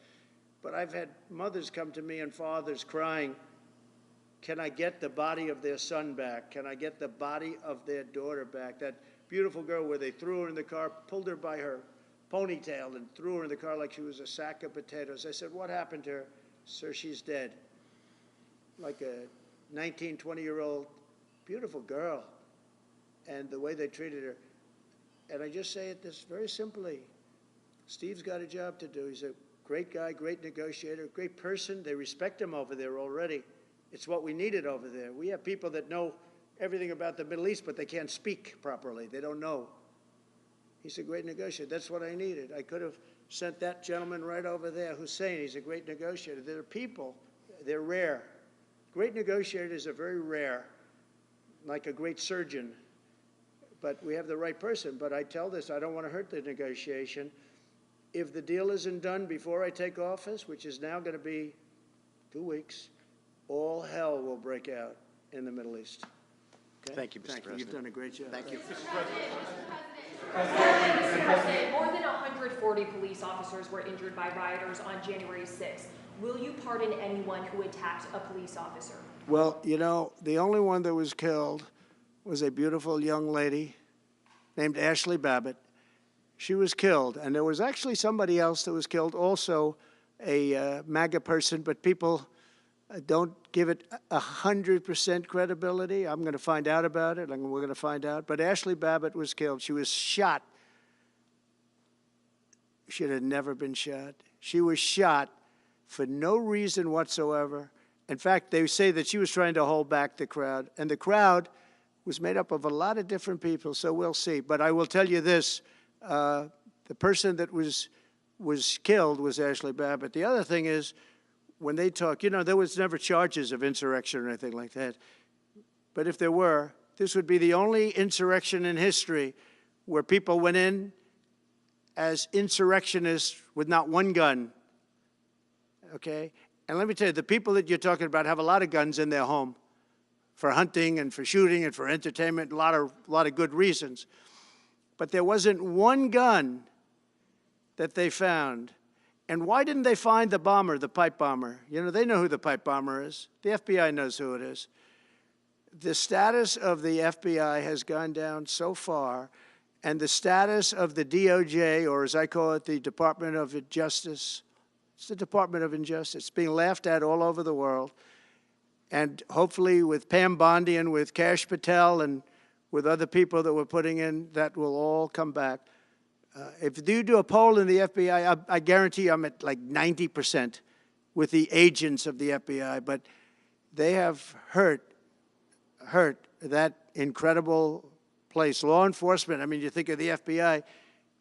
But I've had mothers come to me and fathers crying, can I get the body of their son back? Can I get the body of their daughter back? That beautiful girl where they threw her in the car, pulled her by her ponytail and threw her in the car like she was a sack of potatoes. I said, what happened to her? Sir, she's dead. Like a 19, 20-year-old beautiful girl. And the way they treated her. And I just say it this very simply. Steve's got a job to do. He's a great guy, great negotiator, great person. They respect him over there already. It's what we needed over there. We have people that know everything about the Middle East, but they can't speak properly. They don't know. He's a great negotiator. That's what I needed. I could have sent that gentleman right over there, Hussein. He's a great negotiator. There are people, they're rare. Great negotiators are very rare, like a great surgeon. But we have the right person. But I tell this, I don't want to hurt the negotiation. If the deal isn't done before I take office, which is now going to be 2 weeks, all hell will break out in the Middle East. Okay? Thank you, Mr. President. You've done a great job. Thank you. Mr. President, more than 140 police officers were injured by rioters on January 6th. Will you pardon anyone who attacked a police officer? Well, the only one that was killed was a beautiful young lady named Ashley Babbitt. She was killed, and there was actually somebody else that was killed, also a MAGA person, but people don't give it 100% credibility. I'm going to find out about it, and we're going to find out. But Ashley Babbitt was killed. She was shot. She had never been shot. She was shot for no reason whatsoever. In fact, they say that she was trying to hold back the crowd, and the crowd was made up of a lot of different people, so we'll see. But I will tell you this, the person that was killed was Ashley Babbitt. The other thing is, when they talk, there was never charges of insurrection or anything like that. But if there were, this would be the only insurrection in history where people went in as insurrectionists with not one gun, okay? And let me tell you, the people that you're talking about have a lot of guns in their home for hunting and for shooting and for entertainment, a lot of good reasons. But there wasn't one gun that they found. And why didn't they find the bomber, the pipe bomber? They know who the pipe bomber is. The FBI knows who it is. The status of the FBI has gone down so far, and the status of the DOJ, or as I call it, the Department of Justice, it's the Department of Injustice. It's being laughed at all over the world. And hopefully with Pam Bondi and with Kash Patel and with other people that we're putting in, that will all come back. If you do a poll in the FBI, I guarantee I'm at like 90% with the agents of the FBI, but they have hurt that incredible place. Law enforcement, you think of the FBI,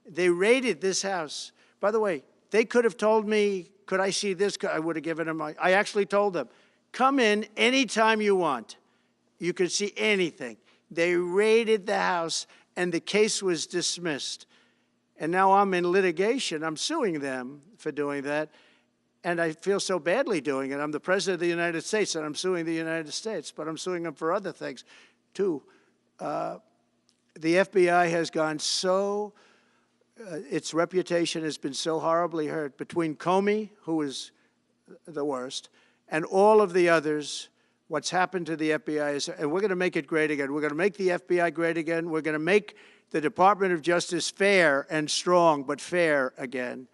they raided this house. By the way, they could have told me, could I see this? I would have given them, I actually told them, come in anytime you want. You could see anything. They raided the house, and the case was dismissed. And now I'm in litigation. I'm suing them for doing that. And I feel so badly doing it. I'm the President of the United States, and I'm suing the United States. But I'm suing them for other things, too. The FBI has gone so, its reputation has been so horribly hurt. Between Comey, who is the worst, and all of the others, what's happened to the FBI is, and we're going to make it great again. We're going to make the FBI great again. We're going to make the Department of Justice fair and strong, but fair again,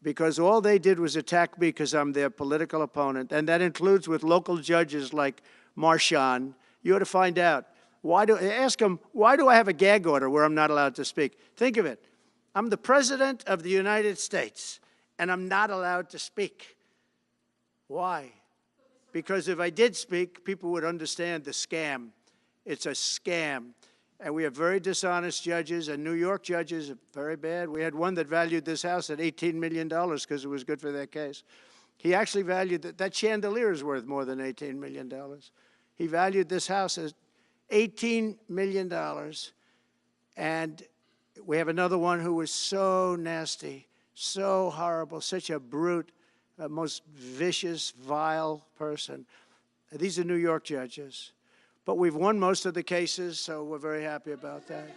because all they did was attack me because I'm their political opponent, and that includes with local judges like Marchand. You ought to find out. Ask them, why do I have a gag order where I'm not allowed to speak? Think of it. I'm the President of the United States, and I'm not allowed to speak. Why? because if I did speak, people would understand the scam. It's a scam. And we have very dishonest judges, and New York judges are very bad. We had one that valued this house at $18 million because it was good for their case. He actually valued that chandelier is worth more than $18 million. He valued this house as $18 million. And we have another one who was so nasty, so horrible, such a brute, most vicious, vile person. These are New York judges. But we've won most of the cases, so we're very happy about that.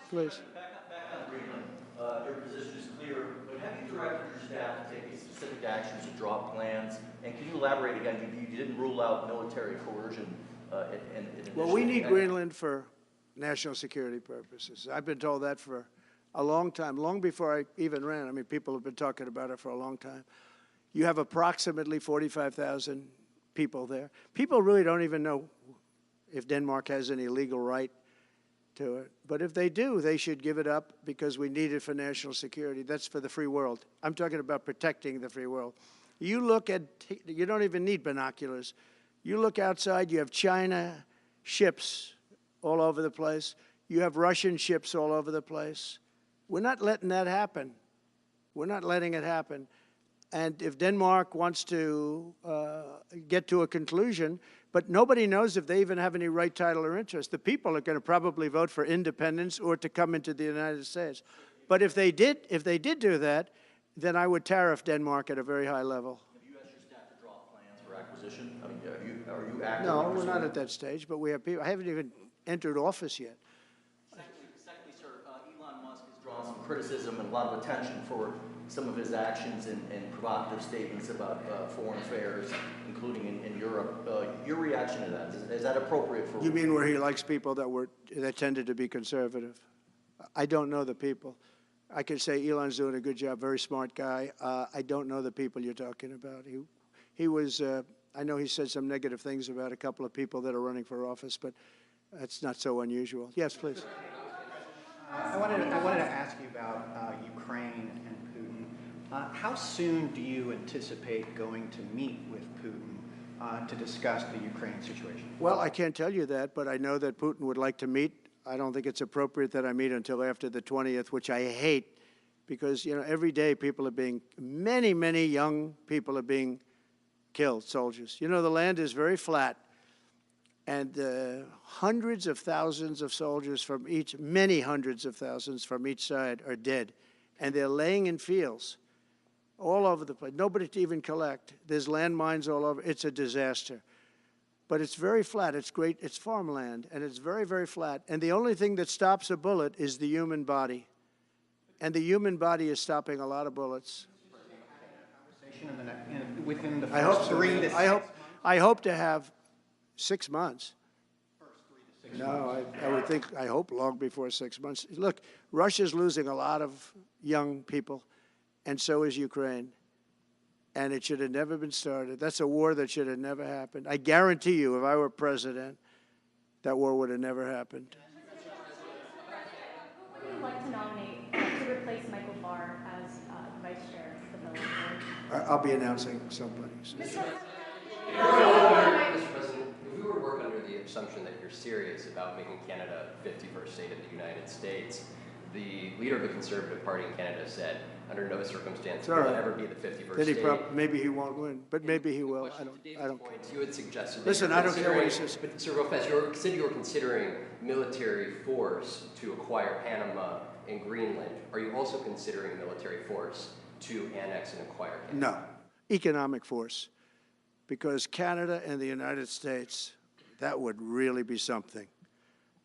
Please. Back on Greenland, your position is clear, but have you directed your staff to take any specific actions to draw plans? And can you elaborate again? You didn't rule out military coercion. Well, we need Greenland for national security purposes. I've been told that for a long time, long before I even ran. I mean, people have been talking about it for a long time. You have approximately 45,000 people there. People really don't even know if Denmark has any legal right to it. But if they do, they should give it up because we need it for national security. That's for the free world. I'm talking about protecting the free world. You look at, you don't even need binoculars. You look outside, you have China ships all over the place. You have Russian ships all over the place. We're not letting that happen. We're not letting it happen. And if Denmark wants to get to a conclusion, but nobody knows if they even have any right, title, or interest. The people are going to probably vote for independence or to come into the United States. But if they did do that, then I would tariff Denmark at a very high level. Have you asked your staff to draw plans for acquisition? I mean, are you actively No, we're pursuing? not at that stage, but we have people. I haven't even entered office yet. Secondly, sir, Elon Musk has drawn some criticism and a lot of attention for some of his actions and provocative statements about foreign affairs, including in Europe. Your reaction to that, is that appropriate for? You mean where he likes people that tended to be conservative? I don't know the people. I can say Elon's doing a good job, very smart guy. I don't know the people you're talking about. He was, I know he said some negative things about a couple of people that are running for office, but that's not so unusual. Yes, please. I wanted to ask you about Ukraine and Putin. How soon do you anticipate going to meet with Putin to discuss the Ukraine situation? Well, I can't tell you that, but I know that Putin would like to meet. I don't think it's appropriate that I meet until after the 20th, which I hate, because, you know, every day people are being, many, many young people are being killed, soldiers. You know, the land is very flat, and hundreds of thousands of soldiers from each, many hundreds of thousands from each side are dead, and they're laying in fields all over the place. Nobody to even collect. There's landmines all over. It's a disaster. But it's very flat. It's great. It's farmland, and it's very, very flat. And the only thing that stops a bullet is the human body. And the human body is stopping a lot of bullets. Within the I hope first so. 3 to 6 months? I hope to have 6 months. No, I would think, I hope long before 6 months. Look, Russia's losing a lot of young people, and so is Ukraine. And it should have never been started. That's a war that should have never happened. I guarantee you, if I were president, that war would have never happened. Who would you like to nominate to replace Michael Barr as vice chair of the Military Board? I'll be announcing somebody. Mr. President, if we were to work under the assumption that you're serious about making Canada 51st state of the United States, the leader of the Conservative Party in Canada said, under no circumstance will it ever be the 51st state. Maybe he won't win, but maybe he will. I don't care. You had suggested. Listen, I don't care what he says. But Sir, real fast, you said you were considering military force to acquire Panama and Greenland. Are you also considering military force to annex and acquire Canada? No, economic force, because Canada and the United States, that would really be something.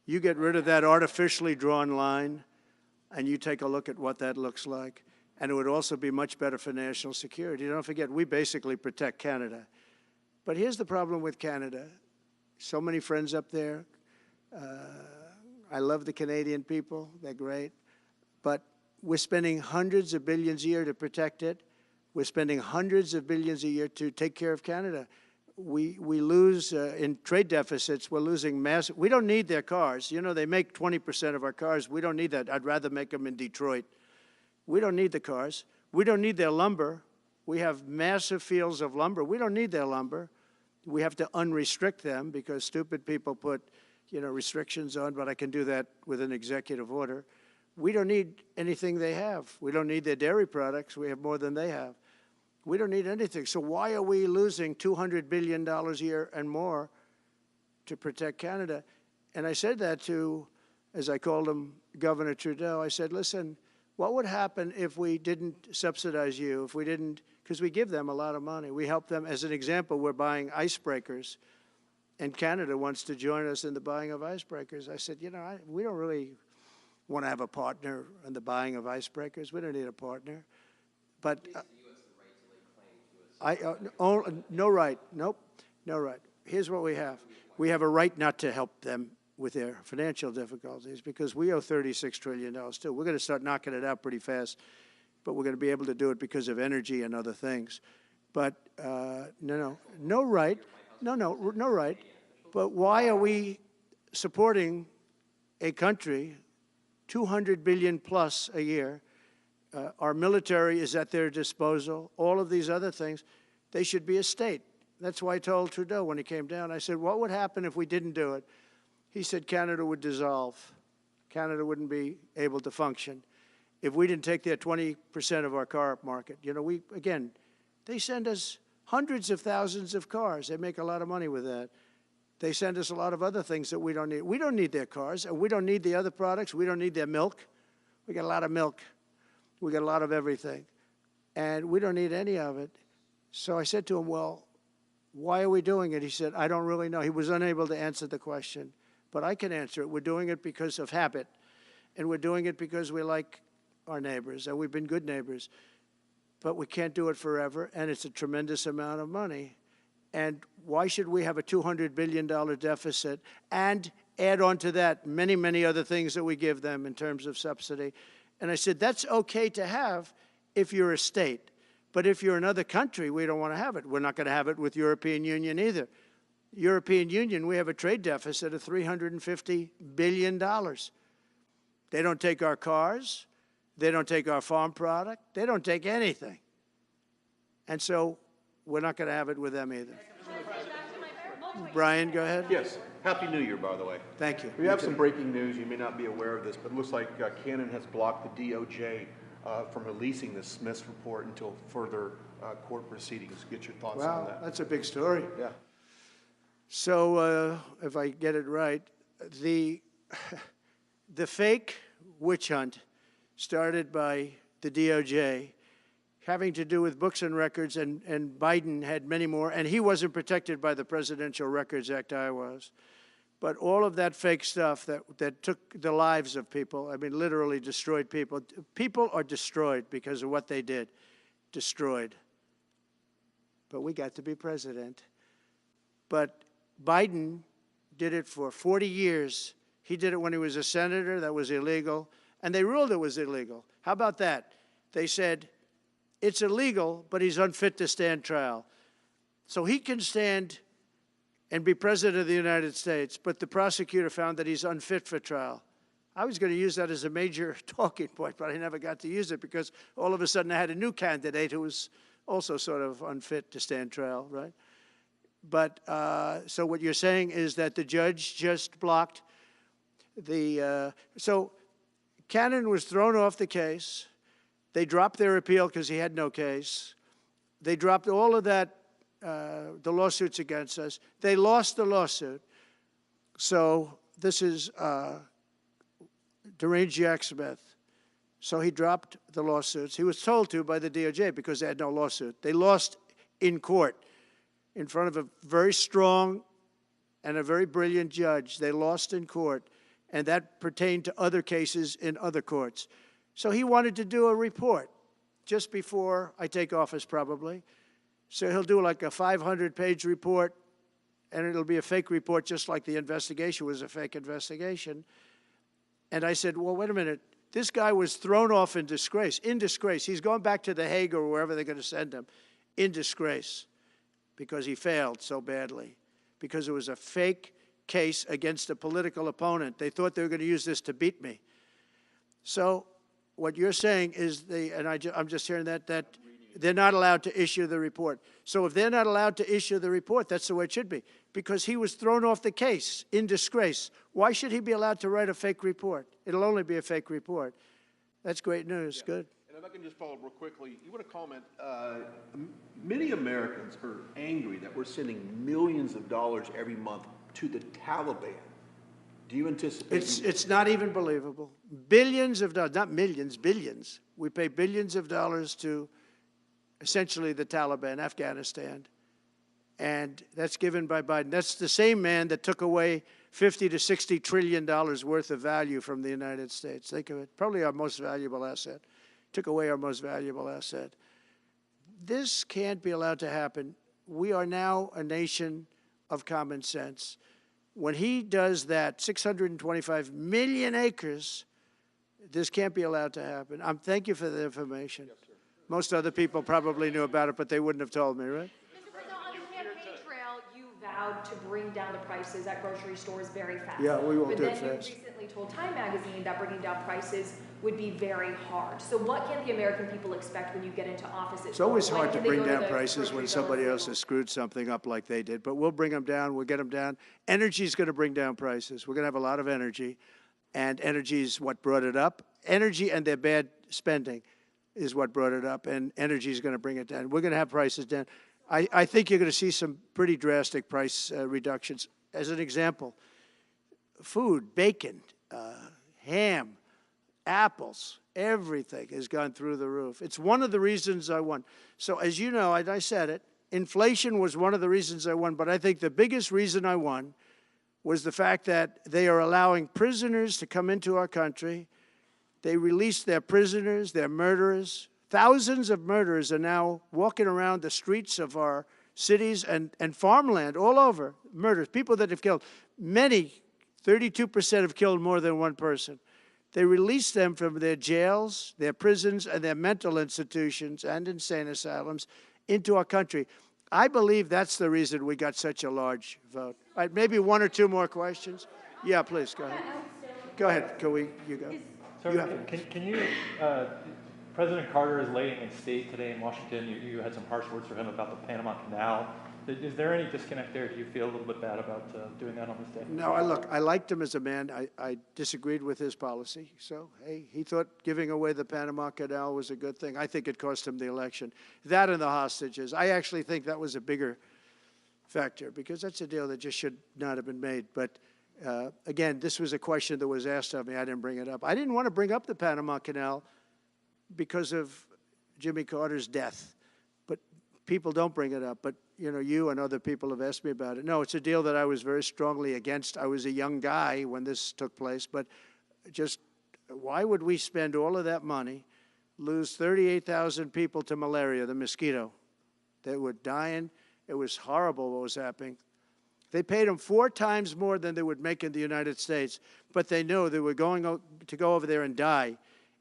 You get rid of that artificially drawn line, and you take a look at what that looks like. And it would also be much better for national security. Don't forget, we basically protect Canada. But here's the problem with Canada. So many friends up there. I love the Canadian people. They're great. But we're spending hundreds of billions a year to protect it. We're spending hundreds of billions a year to take care of Canada. We lose in trade deficits. We're losing massive. We don't need their cars. You know, they make 20% of our cars. We don't need that. I'd rather make them in Detroit. We don't need the cars. We don't need their lumber. We have massive fields of lumber. We don't need their lumber. We have to unrestrict them because stupid people put, restrictions on, but I can do that with an executive order. We don't need anything they have. We don't need their dairy products. We have more than they have. We don't need anything. So why are we losing $200 billion a year and more to protect Canada? And I said that to, as I called him, Governor Trudeau. I said, listen, what would happen if we didn't subsidize you, if we didn't, because we give them a lot of money. We help them. As an example, we're buying icebreakers, and Canada wants to join us in the buying of icebreakers. I said, we don't really want to have a partner in the buying of icebreakers. We don't need a partner. But no right. Nope, no right. Here's what we have. We have a right not to help them with their financial difficulties because we owe $36 trillion too. We're going to start knocking it out pretty fast, but we're going to be able to do it because of energy and other things. But no right. No right. But why are we supporting a country, $200 billion plus a year? Our military is at their disposal. All of these other things, they should be a state. That's why I told Trudeau when he came down, I said, what would happen if we didn't do it? He said Canada would dissolve. Canada wouldn't be able to function if we didn't take their 20% of our car market. They send us hundreds of thousands of cars. They make a lot of money with that. They send us a lot of other things that we don't need. We don't need their cars, and we don't need the other products. We don't need their milk. We got a lot of milk. We got a lot of everything, and we don't need any of it. So I said to him, well, why are we doing it? He said, I don't really know. He was unable to answer the question, but I can answer it. We're doing it because of habit, and we're doing it because we like our neighbors, and we've been good neighbors, but we can't do it forever, and it's a tremendous amount of money. And why should we have a $200 billion deficit and add on to that many, many other things that we give them in terms of subsidy? And I said, that's okay to have if you're a state. But if you're another country, we don't want to have it. We're not going to have it with European Union either. European Union, we have a trade deficit of $350 billion. They don't take our cars. They don't take our farm product. They don't take anything. And so we're not going to have it with them either. Brian, go ahead. Yes. Happy New Year, by the way. Thank you. We have some breaking news. You may not be aware of this, but it looks like Canon has blocked the DOJ from releasing the Smith's report until further court proceedings. Get your thoughts on that. Wow, that's a big story. Yeah. So if I get it right, the fake witch hunt started by the DOJ having to do with books and records, and Biden had many more, and he wasn't protected by the Presidential Records Act, I was. But all of that fake stuff that took the lives of people, I mean, literally destroyed people. People are destroyed because of what they did, destroyed. But we got to be president. But Biden did it for 40 years. He did it when he was a senator. That was illegal. And they ruled it was illegal. How about that? They said, it's illegal, but he's unfit to stand trial. So he can stand and be president of the United States, but the prosecutor found that he's unfit for trial. I was going to use that as a major talking point, but I never got to use it because all of a sudden I had a new candidate who was also sort of unfit to stand trial, right? But so what you're saying is that the judge just blocked the, so Cannon was thrown off the case. They dropped their appeal because he had no case. They dropped all of that, the lawsuits against us. They lost the lawsuit. So this is deranged Jack Smith. So he dropped the lawsuits. He was told to by the DOJ because they had no lawsuit. They lost in court in front of a very strong and a very brilliant judge. They lost in court, and that pertained to other cases in other courts. So he wanted to do a report just before I take office, probably. So he'll do like a 500-page report, and it'll be a fake report just like the investigation was a fake investigation. And I said, well, wait a minute. This guy was thrown off in disgrace. In disgrace. He's going back to The Hague or wherever they're going to send him. In disgrace. Because he failed so badly. Because it was a fake case against a political opponent. They thought they were going to use this to beat me. So what you're saying is, and I'm just hearing that they're not allowed to issue the report. So if they're not allowed to issue the report, that's the way it should be, because he was thrown off the case in disgrace. Why should he be allowed to write a fake report? It'll only be a fake report. That's great news. Good. And if I can just follow up real quickly, you want to comment, many Americans are angry that we're sending millions of dollars every month to the Taliban. Do you anticipate? It's not even believable. Billions of dollars, not millions, billions. We pay billions of dollars to essentially the Taliban, Afghanistan. And that's given by Biden. That's the same man that took away $50 to $60 trillion worth of value from the United States. Think of it. Probably our most valuable asset. Took away our most valuable asset. This can't be allowed to happen. We are now a nation of common sense. When he does that, 625 million acres, this can't be allowed to happen. Thank you for the information. Yes, sir. Most other people probably knew about it, but they wouldn't have told me, right? Mr. President, on the campaign trail, you vowed to bring down the prices at grocery stores very fast. Yeah, we won't do it But then fast. you recently told Time Magazine that bringing down prices would be very hard. So what can the American people expect when you get into office? It's always hard to bring down prices when somebody else has screwed something up like they did, but we'll bring them down, we'll get them down. Energy is going to bring down prices. We're going to have a lot of energy, and energy is what brought it up. Energy and their bad spending is what brought it up, and energy is going to bring it down. We're going to have prices down. I think you're going to see some pretty drastic price reductions. As an example, food, bacon, ham, apples, everything has gone through the roof. It's one of the reasons I won. So as you know, I said it, inflation was one of the reasons I won, but I think the biggest reason I won was the fact that they are allowing prisoners to come into our country. They released their prisoners, their murderers. Thousands of murderers are now walking around the streets of our cities and farmland all over, murders, people that have killed. Many, 32% have killed more than one person. They released them from their jails, their prisons, and their mental institutions and insane asylums into our country. I believe that's the reason we got such a large vote. All right, maybe one or two more questions. Yeah, please, go ahead. Go ahead, you go. Sir, can you, President Carter is laying in state today in Washington. You had some harsh words for him about the Panama Canal. Is there any disconnect there? Do you feel a little bit bad about doing that on this day? No, I liked him as a man. I disagreed with his policy. So, hey, he thought giving away the Panama Canal was a good thing. I think it cost him the election. That and the hostages. I actually think that was a bigger factor because that's a deal that just should not have been made. But, again, this was a question that was asked of me. I didn't bring it up. I didn't want to bring up the Panama Canal because of Jimmy Carter's death. But people don't bring it up. But you know, you and other people have asked me about it. No, it's a deal that I was very strongly against. I was a young guy when this took place, but just why would we spend all of that money, lose 38,000 people to malaria, the mosquito? They were dying. It was horrible what was happening. They paid them 4 times more than they would make in the United States, but they knew they were going to go over there and die.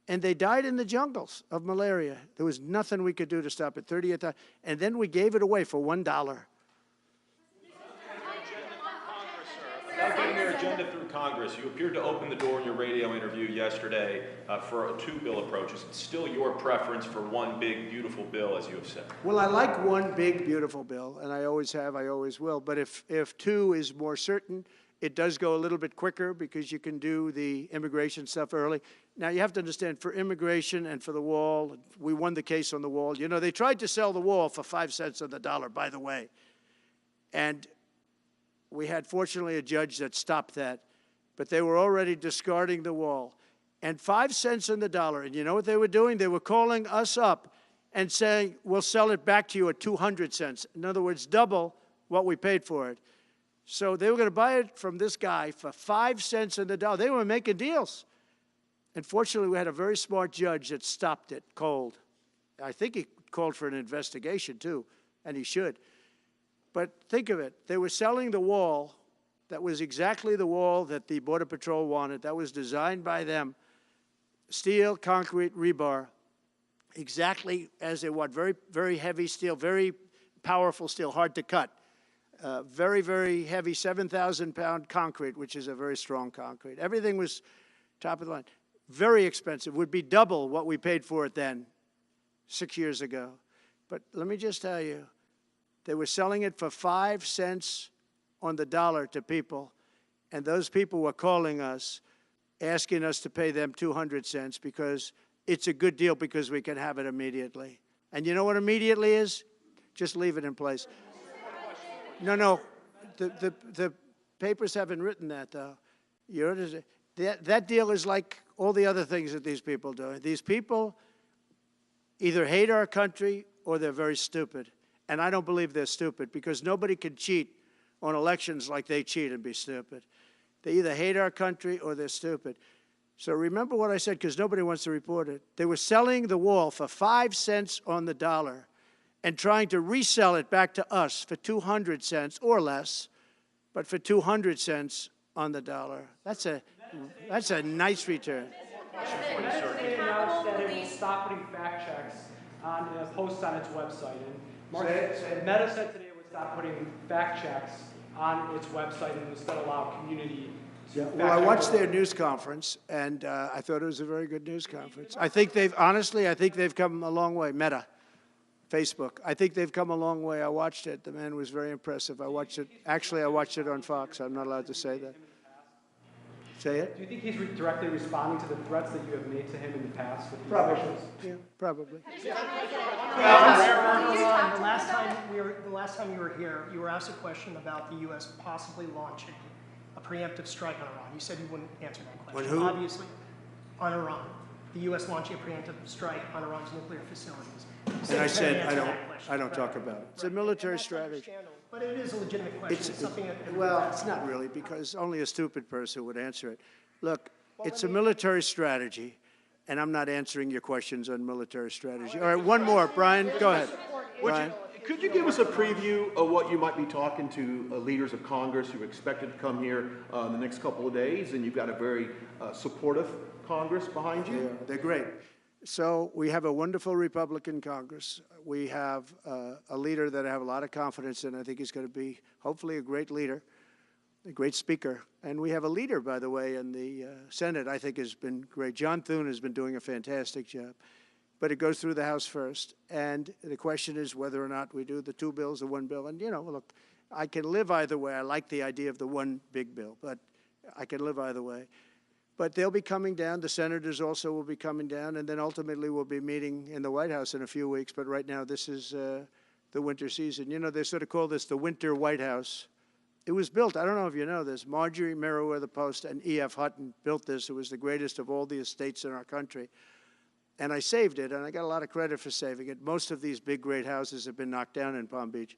And they died in the jungles of malaria. There was nothing we could do to stop it. 38,000, and then we gave it away for $1. Without getting their agenda through Congress, you appeared to open the door in your radio interview yesterday for a 2-bill approach. Is it still your preference for one big, beautiful bill, as you have said? Well, I like one big, beautiful bill, and I always have, I always will. But if 2 is more certain, it does go a little bit quicker because you can do the immigration stuff early. Now, you have to understand, for immigration and for the wall, we won the case on the wall. You know, they tried to sell the wall for 5 cents on the dollar, by the way. And we had, fortunately, a judge that stopped that. But they were already discarding the wall. And 5 cents on the dollar. And you know what they were doing? They were calling us up and saying, we'll sell it back to you at 200 cents. In other words, double what we paid for it. So they were going to buy it from this guy for 5 cents on the dollar. They were making deals. And fortunately, we had a very smart judge that stopped it cold. I think he called for an investigation, too, and he should. But think of it. They were selling the wall that was exactly the wall that the Border Patrol wanted. That was designed by them. Steel, concrete, rebar, exactly as they want. Very, very heavy steel, very powerful steel, hard to cut. Very, very heavy 7,000-pound concrete, which is a very strong concrete. Everything was top of the line. Very expensive. Would be double what we paid for it then, 6 years ago. But let me just tell you, they were selling it for 5 cents on the dollar to people, and those people were calling us, asking us to pay them 200 cents because it's a good deal because we can have it immediately. And you know what immediately is? Just leave it in place. No, the papers haven't written that, though. That deal is like all the other things that these people do. These people either hate our country or they're very stupid. And I don't believe they're stupid because nobody can cheat on elections like they cheat and be stupid. They either hate our country or they're stupid. So remember what I said, because nobody wants to report it. They were selling the wall for 5 cents on the dollar and trying to resell it back to us for 200 cents or less, but for 200 cents on the dollar. That's a nice return. They announced that it will stop putting fact checks on posts on its website. And Meta said today it would stop putting fact checks on its website and instead allow community to fact check. Well, I watched their news conference, and I thought it was a very good news conference. I think they've come a long way. Meta, Facebook. I think they've come a long way. I watched it. The man was very impressive. I watched it. Actually, I watched it on Fox. I'm not allowed to say that. Say it? Do you think he's directly responding to the threats that you have made to him in the past with these Probably. officials? Yeah, probably. The last time you were here, you were asked a question about the U.S. possibly launching a preemptive strike on Iran. You said you wouldn't answer that question. On who? Obviously, on Iran. The U.S. launching a preemptive strike on Iran's nuclear facilities. And I said, I don't talk about it. It's a military strategy. But it is a legitimate question. It's something that Well, it's not really, because only a stupid person would answer it. Look, it's a military strategy, and I'm not answering your questions on military strategy. All right, one more. Brian, go ahead. Brian. Could you give us a preview of what you might be talking to leaders of Congress who are expected to come here in the next couple of days? And you've got a very supportive Congress behind you. Yeah, they're great. So we have a wonderful Republican Congress. We have a leader that I have a lot of confidence in. I think he's going to be, hopefully, a great leader, a great speaker. And we have a leader, by the way, in the Senate I think has been great. John Thune has been doing a fantastic job. But it goes through the House first. And the question is whether or not we do the 2 bills or 1 bill. And, you know, look, I can live either way. I like the idea of the one big bill, but I can live either way. But they'll be coming down. The senators also will be coming down. And then ultimately we'll be meeting in the White House in a few weeks. But right now this is the winter season. You know, they sort of call this the winter White House. It was built, I don't know if you know this, Marjorie Meriwether Post and E.F. Hutton built this. It was the greatest of all the estates in our country. And I saved it, and I got a lot of credit for saving it. Most of these big, great houses have been knocked down in Palm Beach,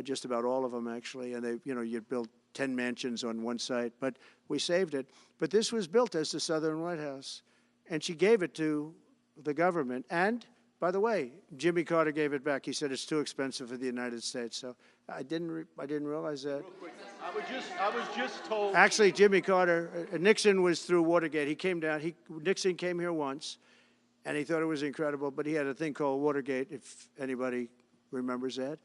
just about all of them, actually. And they, you know, you'd build 10 mansions on one site, but we saved it. But this was built as the Southern White House, and she gave it to the government. And, by the way, Jimmy Carter gave it back. He said it's too expensive for the United States. So I didn't realize that. Real quick, I was just told. Actually, Jimmy Carter, Nixon was through Watergate. He came down. Nixon came here once, and he thought it was incredible. But he had a thing called Watergate, if anybody remembers that.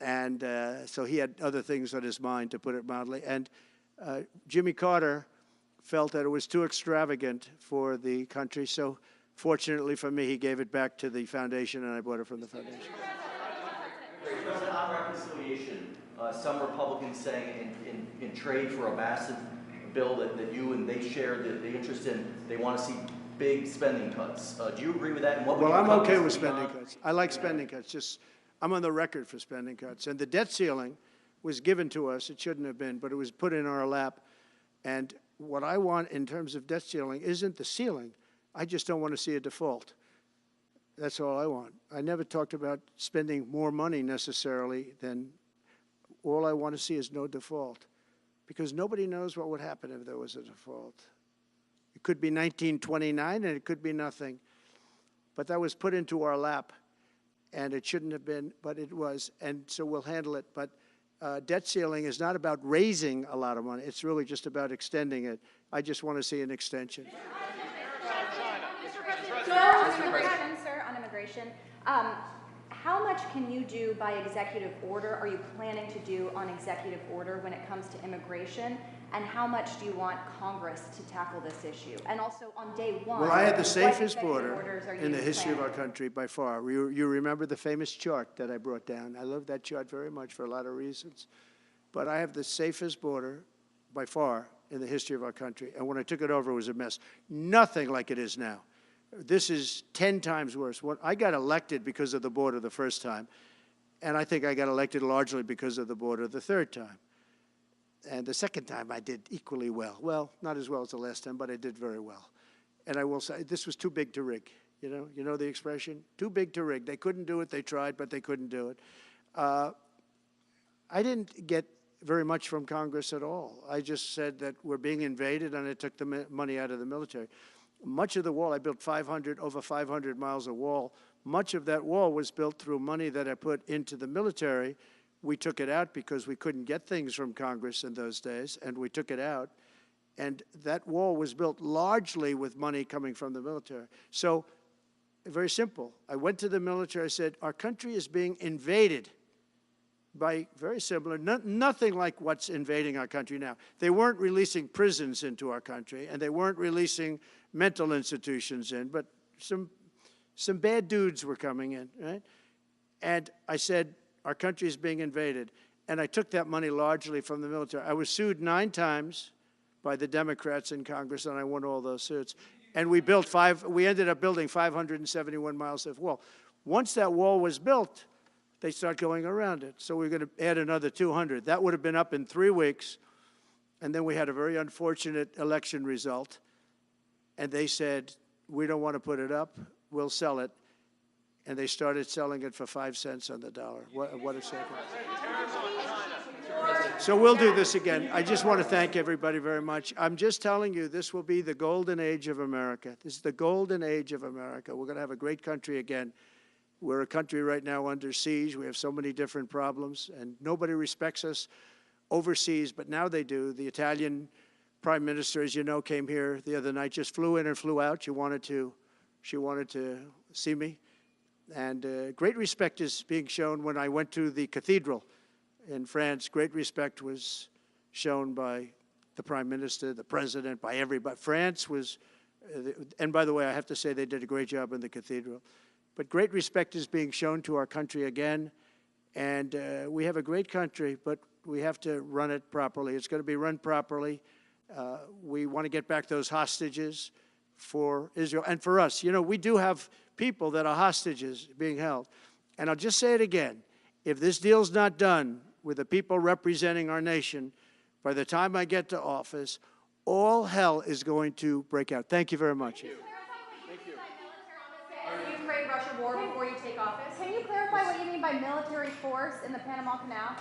And so he had other things on his mind, to put it mildly. And Jimmy Carter felt that it was too extravagant for the country. So fortunately for me, he gave it back to the foundation, and I bought it from the foundation. President, on reconciliation, some Republicans saying in trade for a massive bill that you and they share the interest in, they want to see big spending cuts. Do you agree with that? And what Well, I'm okay with spending cuts. I like spending cuts. Just I'm on the record for spending cuts. And the debt ceiling was given to us. It shouldn't have been, but it was put in our lap. And what I want in terms of debt ceiling isn't the ceiling. I just don't want to see a default. That's all I want. I never talked about spending more money necessarily than all I want to see is no default, because nobody knows what would happen if there was a default. It could be 1929 and it could be nothing. But that was put into our lap. And it shouldn't have been, but it was, and so we'll handle it. But debt ceiling is not about raising a lot of money. It's really just about extending it. I just want to see an extension. On immigration, sir, on immigration, how much can you do by executive order, are you planning to do on executive order when it comes to immigration? And how much do you want Congress to tackle this issue? And also on day one, Well, I had the what safest executive border orders are in the you history of our planning? country by far. You remember the famous chart that I brought down. I love that chart very much for a lot of reasons. But I have the safest border by far in the history of our country. And when I took it over, it was a mess. Nothing like it is now. This is 10 times worse. I got elected because of the border the first time, and I think I got elected largely because of the border the third time. And the second time I did equally well. Well, not as well as the last time, but I did very well. And I will say, this was too big to rig. You know the expression? Too big to rig. They couldn't do it. They tried, but they couldn't do it. I didn't get very much from Congress at all. I just said that we're being invaded, and I took the money out of the military. Much of the wall, I built over 500 miles of wall. Much of that wall was built through money that I put into the military. We took it out because we couldn't get things from Congress in those days, and we took it out. And that wall was built largely with money coming from the military. So, very simple. I went to the military, I said, our country is being invaded by very similar, nothing like what's invading our country now. They weren't releasing prisons into our country, and they weren't releasing mental institutions in, but some bad dudes were coming in, right? And I said, our country is being invaded. And I took that money largely from the military. I was sued 9 times by the Democrats in Congress, and I won all those suits. And we ended up building 571 miles of wall. Once that wall was built, they start going around it. So we're going to add another 200. That would have been up in 3 weeks. And then we had a very unfortunate election result. And they said, we don't want to put it up. We'll sell it. And they started selling it for 5 cents on the dollar. What a second. So we'll do this again. I just want to thank everybody very much. I'm just telling you, this will be the golden age of America. This is the golden age of America. We're going to have a great country again. We're a country right now under siege. We have so many different problems, and nobody respects us overseas, but now they do. The Italian prime minister, as you know, came here the other night, just flew in and flew out. She wanted to see me. And great respect is being shown when I went to the cathedral in France. Great respect was shown by the prime minister, the president, by everybody. France was, and by the way, I have to say they did a great job in the cathedral. But great respect is being shown to our country again. And we have a great country, but we have to run it properly. It's going to be run properly. We want to get back those hostages for Israel and for us. You know, we do have people that are hostages being held. And I'll just say it again. If this deal's not done with the people representing our nation, by the time I get to office, all hell is going to break out. Thank you very much. The Ukraine-Russia war before you take office? Can you clarify what you mean by military force in the Panama Canal?